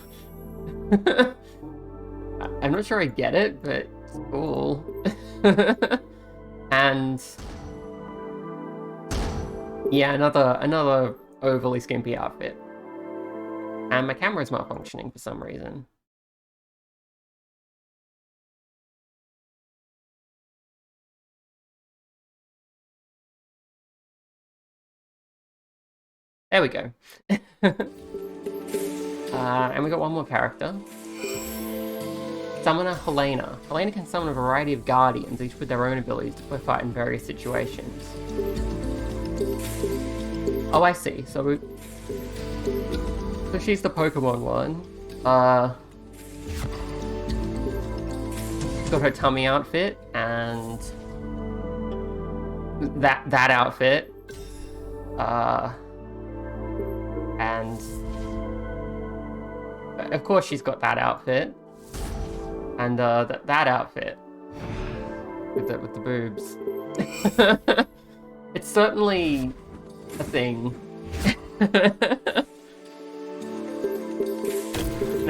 I'm not sure I get it, but it's cool. And yeah, another overly skimpy outfit. And my camera's malfunctioning for some reason. There we go. And we got one more character. Summoner Helena. Helena can summon a variety of guardians, each with their own abilities to play fight in various situations. Oh, I see. So she's the Pokemon one. She's got her tummy outfit and that outfit. And of course she's got that outfit. And that outfit with the boobs. It's certainly a thing. Can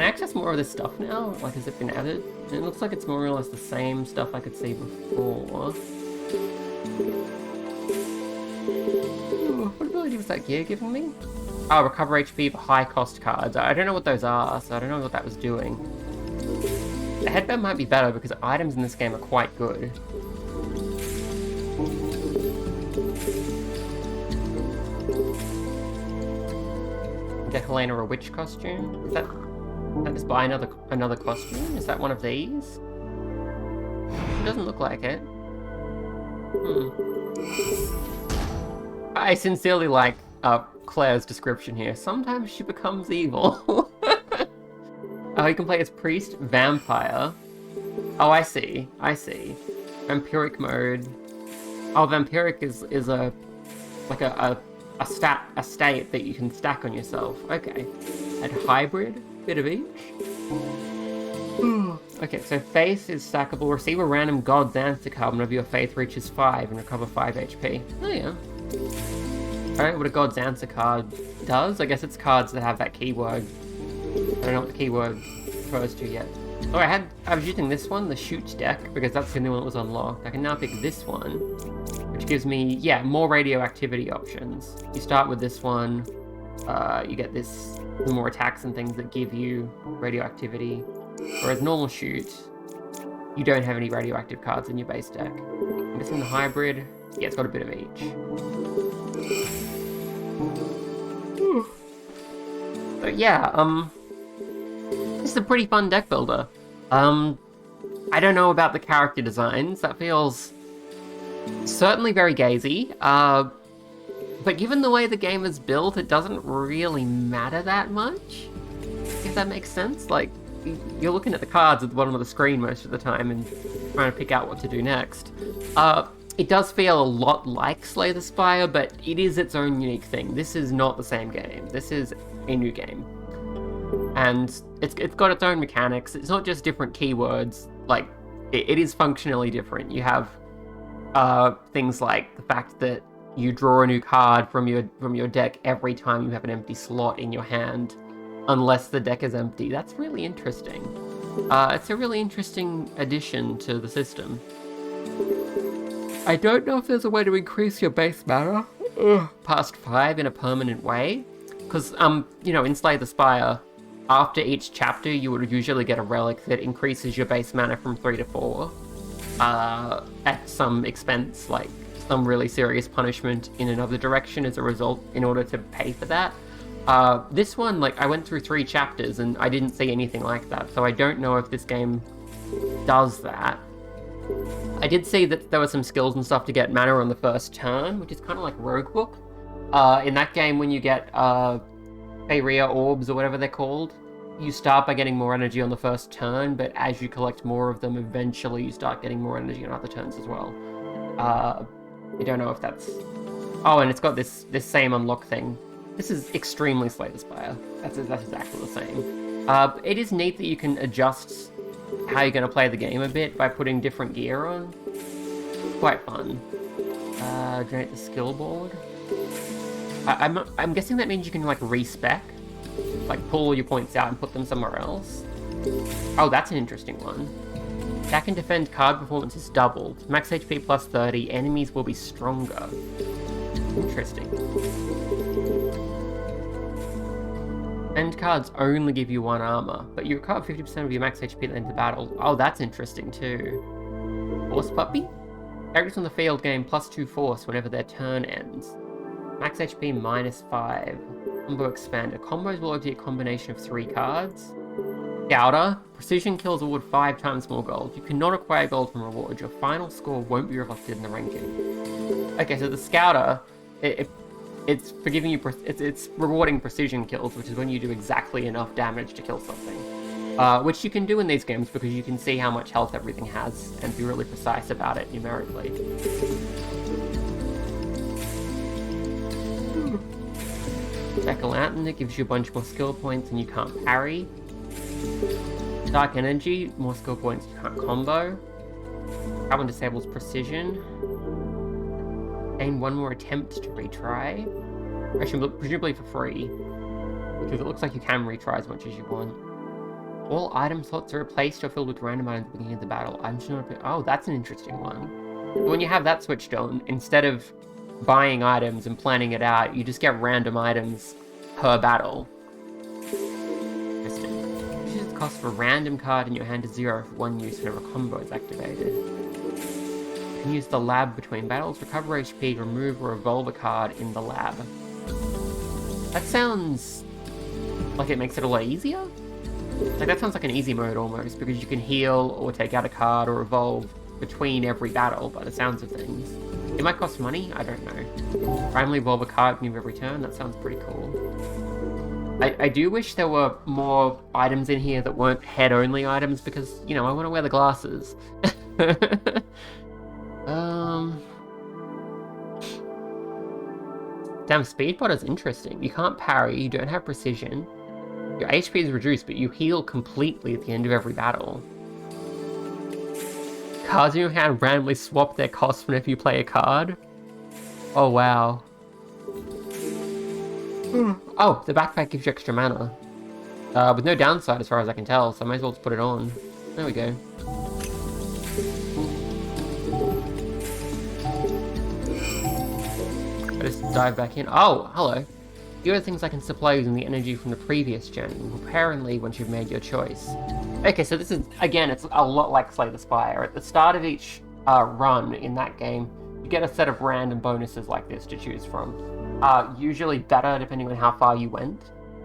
I access more of this stuff now? Like, has it been added? It looks like it's more or less the same stuff I could see before. Ooh, what ability was that gear giving me? Oh, recover HP for high cost cards. I don't know what those are, so I don't know what that was doing. The headband might be better because items in this game are quite good. Get Helena a witch costume? Is that just buy another costume? Is that one of these? It doesn't look like it. I sincerely like Claire's description here. Sometimes she becomes evil. Oh, you can play as priest, vampire. Oh, I see. Vampiric mode. Oh, vampiric is a state that you can stack on yourself. Okay. And hybrid, bit of each. Okay, so faith is stackable. Receive a random god's answer card whenever your faith reaches 5 and recover 5 HP. Oh yeah. Alright, what a god's answer card does? I guess it's cards that have that keyword. I don't know what the keyword refers to yet. Oh, I was using this one, the shoot deck, because that's the new one that was unlocked. I can now pick this one, which gives me, yeah, more radioactivity options. You start with this one, you get this, more attacks and things that give you radioactivity. Whereas normal shoot, you don't have any radioactive cards in your base deck. I'm guessing the hybrid, yeah, it's got a bit of each. So yeah, this is a pretty fun deck builder. I don't know about the character designs. That feels certainly very gazy. But given the way the game is built, it doesn't really matter that much. If that makes sense. Like, you're looking at the cards at the bottom of the screen most of the time and trying to pick out what to do next. It does feel a lot like Slay the Spire, but it is its own unique thing. This is not the same game. This is a new game. And it's got its own mechanics. It's not just different keywords. like, it is functionally different. You have things like the fact that you draw a new card from your deck every time you have an empty slot in your hand, unless the deck is empty. That's really interesting. It's a really interesting addition to the system. I don't know if there's a way to increase your base mana past 5 in a permanent way, because you know, in Slay the Spire, after each chapter you would usually get a relic that increases your base mana from 3 to 4 at some expense, like some really serious punishment in another direction as a result, in order to pay for that. This one, like, I went through 3 chapters and I didn't see anything like that, so I don't know if this game does that. I did see that there were some skills and stuff to get mana on the first turn, which is kind of like roguebook. In that game, when you get Feyria orbs or whatever they're called, you start by getting more energy on the first turn, but as you collect more of them, eventually you start getting more energy on other turns as well. I don't know if that's... Oh, and it's got this same unlock thing. This is extremely Slay the Spire. That's exactly the same. It is neat that you can adjust how you're going to play the game a bit by putting different gear on. Quite fun. Generate the skill board. I'm guessing that means you can, like, respec. Like, pull all your points out and put them somewhere else. Oh, that's an interesting one. Attack and defend card performance is doubled. Max HP plus 30. Enemies will be stronger. Interesting. End cards only give you 1 armor, but you recover 50% of your max HP at the end of the battle. Oh, that's interesting too. Force Puppy? Characters on the field gain plus 2 force whenever their turn ends. Max HP minus 5. Combo Expander. Combos will be a combination of 3 cards. Scouter. Precision kills award 5 times more gold. You cannot acquire gold from rewards. Your final score won't be reflected in the ranking. Okay, so the Scouter, it's for giving you, it's rewarding precision kills, which is when you do exactly enough damage to kill something. Which you can do in these games because you can see how much health everything has and be really precise about it numerically. Jack-o'-lantern, it gives you a bunch more skill points and you can't parry. Dark Energy, more skill points you can't combo. That one disables precision. Gain 1 more attempt to retry. Actually, presumably for free, because it looks like you can retry as much as you want. All item slots are replaced or filled with random items at the beginning of the battle. Oh, that's an interesting one. When you have that switched on, instead of buying items and planning it out, you just get random items per battle. Interesting. Use the cost for a random card in your hand to 0 for 1 use whenever a combo is activated. You can use the lab between battles, recover HP, remove or evolve a card in the lab. That sounds like it makes it a lot easier. Like, that sounds like an easy mode almost, because you can heal or take out a card or evolve between every battle by the sounds of things. It might cost money, I don't know. Randomly evolve a card new every turn, that sounds pretty cool. I do wish there were more items in here that weren't head-only items, because, you know, I want to wear the glasses. Damn, Speedbot is interesting. You can't parry, you don't have precision. Your HP is reduced, but you heal completely at the end of every battle. Cards in your hand randomly swap their cost whenever you play a card. Oh, wow. Oh, the backpack gives you extra mana. With no downside as far as I can tell, so I might as well just put it on. There we go. I just dive back in. Oh, hello. Here are things I can supply using the energy from the previous gen. Repair and leave once you've made your choice. Okay, so this is, again, it's a lot like Slay the Spire. At the start of each run in that game, you get a set of random bonuses like this to choose from. Usually better depending on how far you went.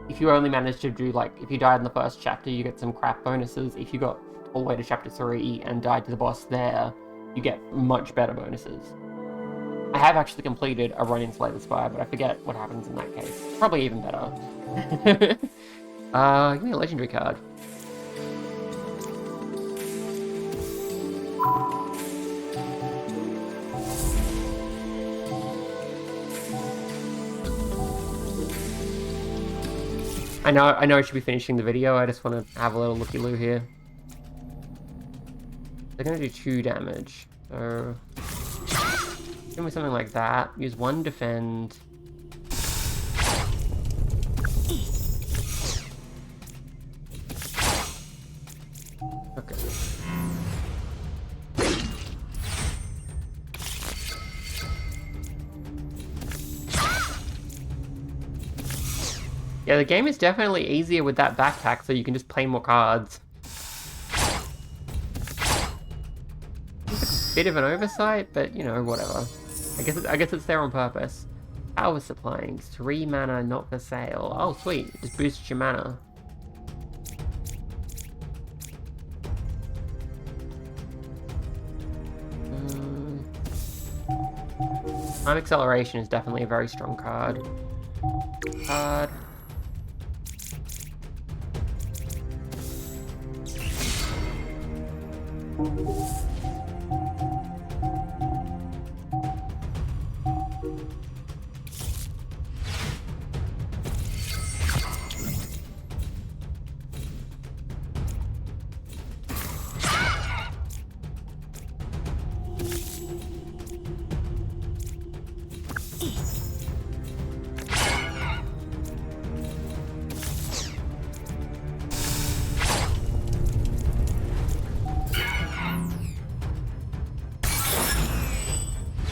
If you only managed to do, like, if you died in the first chapter, you get some crap bonuses. If you got all the way to chapter 3 and died to the boss there, you get much better bonuses. I have actually completed a run in Slay the Spire, but I forget what happens in that case. Probably even better. Give me a legendary card. I know I should be finishing the video, I just want to have a little looky-loo here. They're gonna do 2 damage. So give me something like that. Use 1 defend. Okay. Yeah, the game is definitely easier with that backpack, so you can just play more cards. It's a bit of an oversight, but you know, whatever. I guess it's there on purpose. Power supplying, 3 mana, not for sale. Oh, sweet, it just boosts your mana. Time acceleration is definitely a very strong card.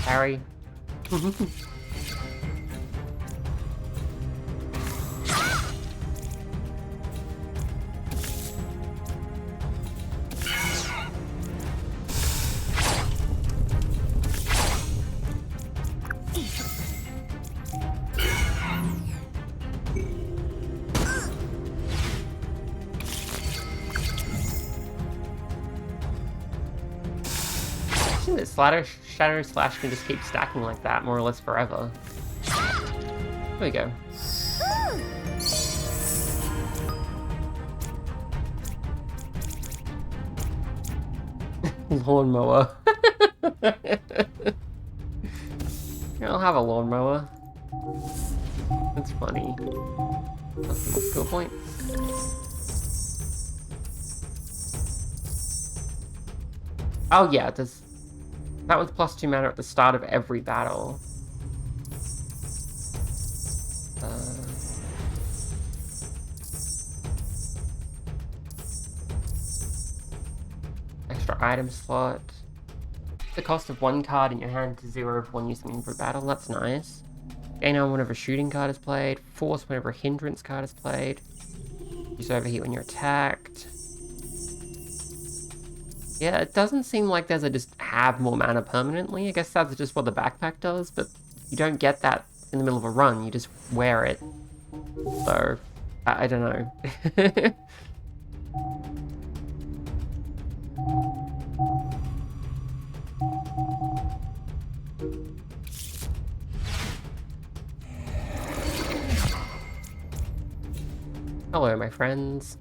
Harry. Shadow Slash can just keep stacking like that, more or less forever. There we go. Lawnmower. I'll have a lawnmower. That's funny. That's some skill points. Oh yeah, it does. That was +2 mana at the start of every battle. Extra item slot. The cost of 1 card in your hand to 0 when using in for battle. That's nice. Gain on whenever a shooting card is played. Force whenever a hindrance card is played. Use overheat when you're attacked. Yeah, it doesn't seem like there's a just have more mana permanently. I guess that's just what the backpack does, but you don't get that in the middle of a run. You just wear it. So, I don't know. Hello, my friends.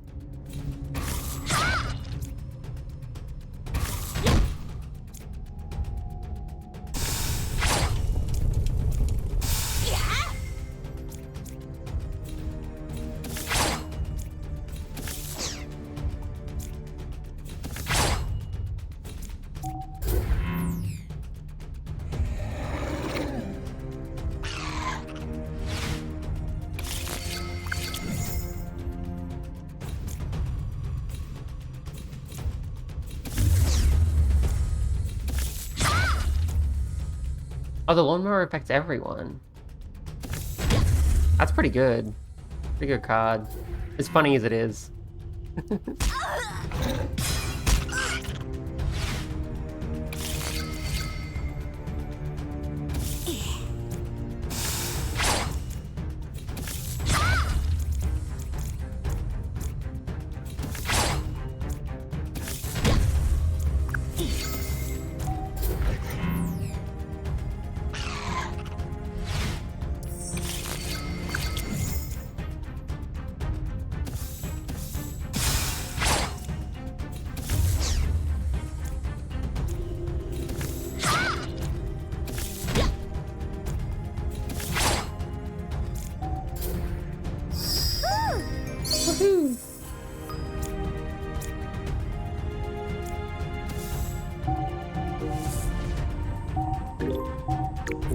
Oh, the lawnmower affects everyone. That's pretty good. Pretty good card. As funny as it is.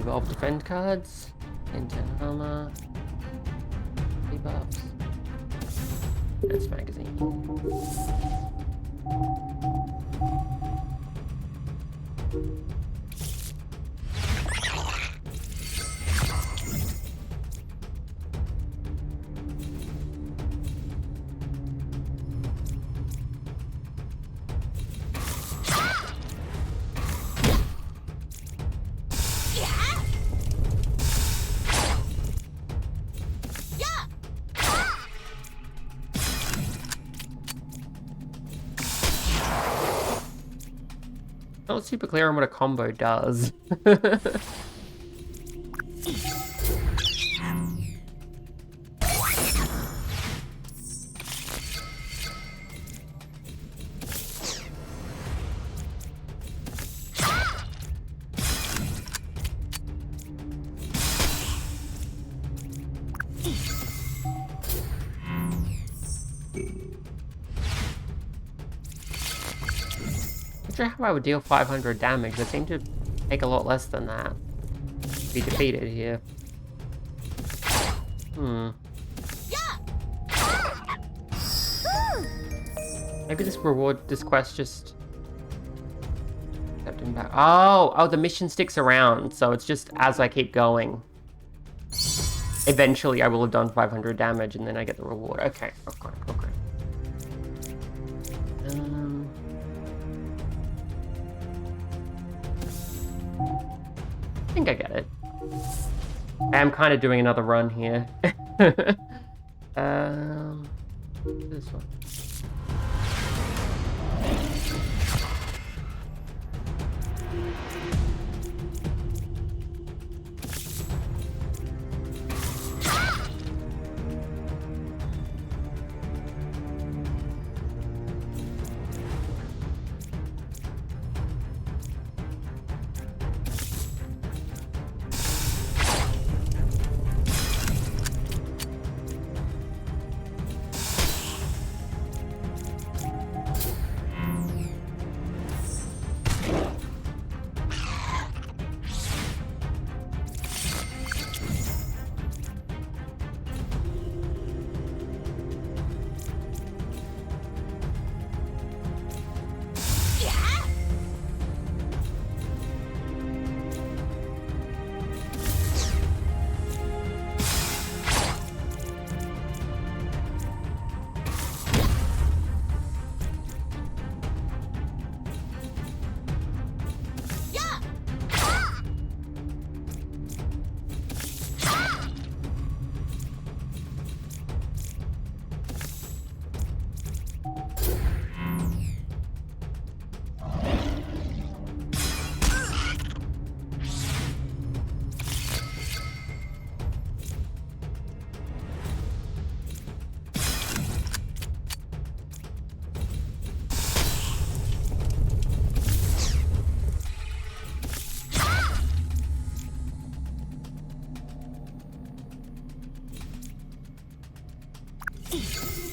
Evolve defend cards. 10 armor. Debuffs. That's magazine. Not super clear on what a combo does. I'm not sure how I would deal 500 damage. They seem to take a lot less than that to be defeated here. Maybe this quest just kept him back. Oh, the mission sticks around, so it's just as I keep going. Eventually, I will have done 500 damage, and then I get the reward. Okay. I think I get it. I'm kind of doing another run here. This one.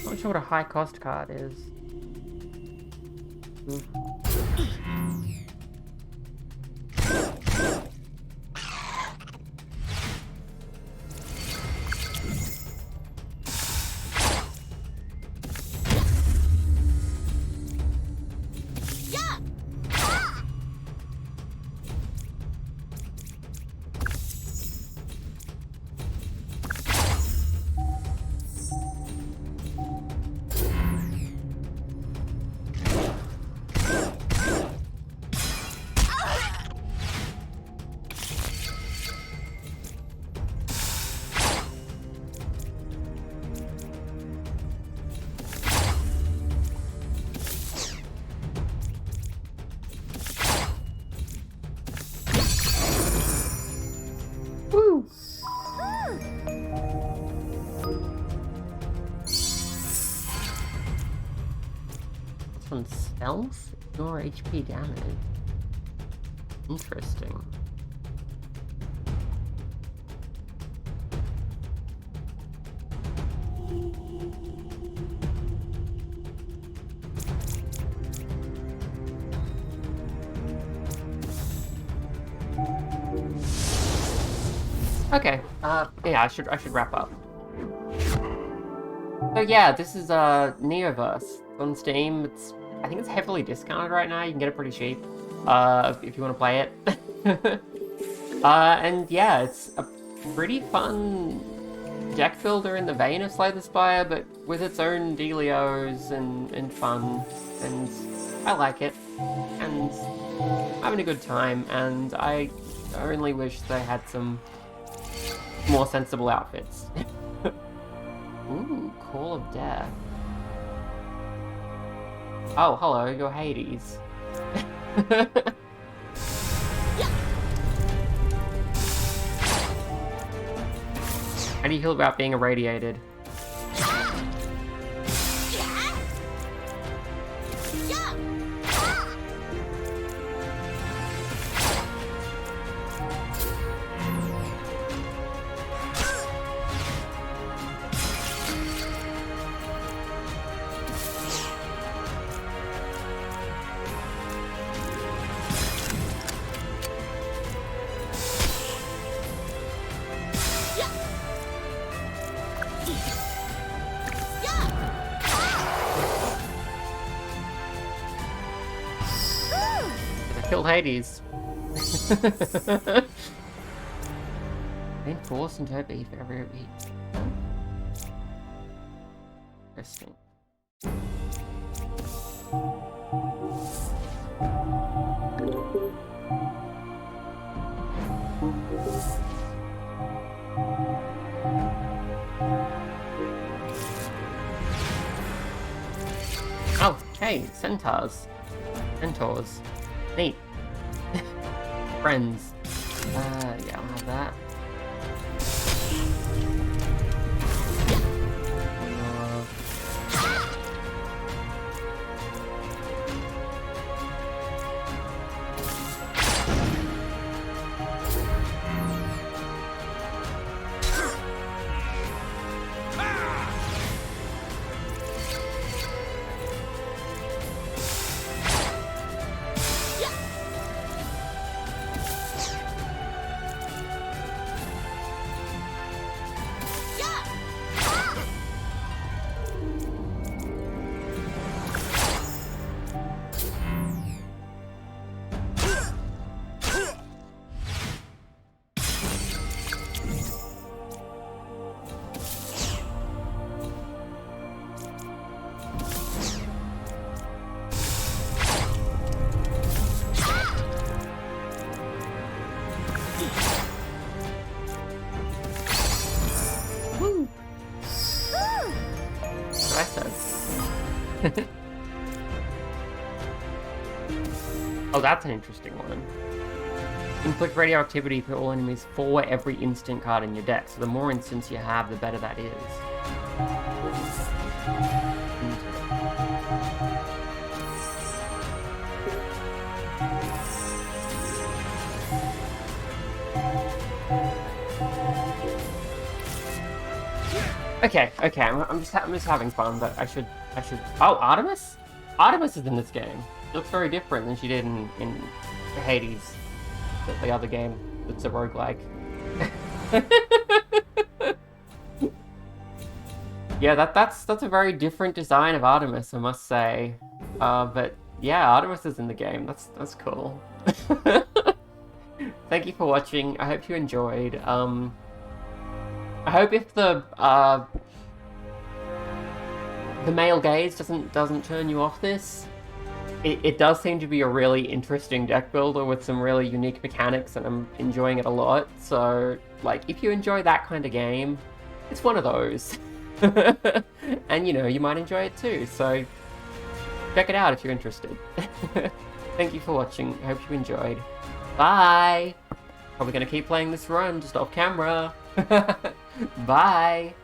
Not sure what a high cost card is. Stealth? Your HP damage. Interesting. Okay, yeah, I should wrap up. So yeah, this is NEOVERSE. It's on Steam. I think it's heavily discounted right now. You can get it pretty cheap. If you want to play it. And yeah, it's a pretty fun deck builder in the vein of Slay the Spire, but with its own dealios and fun, and I like it, and I'm having a good time, and I only wish they had some more sensible outfits. Ooh, Call of Death. Oh, hello, you're Hades. How do you feel about being irradiated? Killed Hades. Reinforce and turbo beef every week. Interesting. Oh, okay, centaurs. Neat. Friends. Yeah, I'll have that. Oh, that's an interesting one. Inflict radioactivity for all enemies for every instant card in your deck. So the more instants you have, the better that is. Okay. I'm just having fun, but I should. Oh, Artemis? Artemis is in this game. She looks very different than she did in Hades, the other game that's a roguelike. Yeah, that's a very different design of Artemis, I must say. But yeah, Artemis is in the game. That's cool. Thank you for watching. I hope you enjoyed. I hope if the male gaze doesn't turn you off this. It does seem to be a really interesting deck builder with some really unique mechanics, and I'm enjoying it a lot. So, like, if you enjoy that kind of game, it's one of those. And, you know, you might enjoy it too, so check it out if you're interested. Thank you for watching. I hope you enjoyed. Bye! Probably gonna keep playing this run, just off camera. Bye!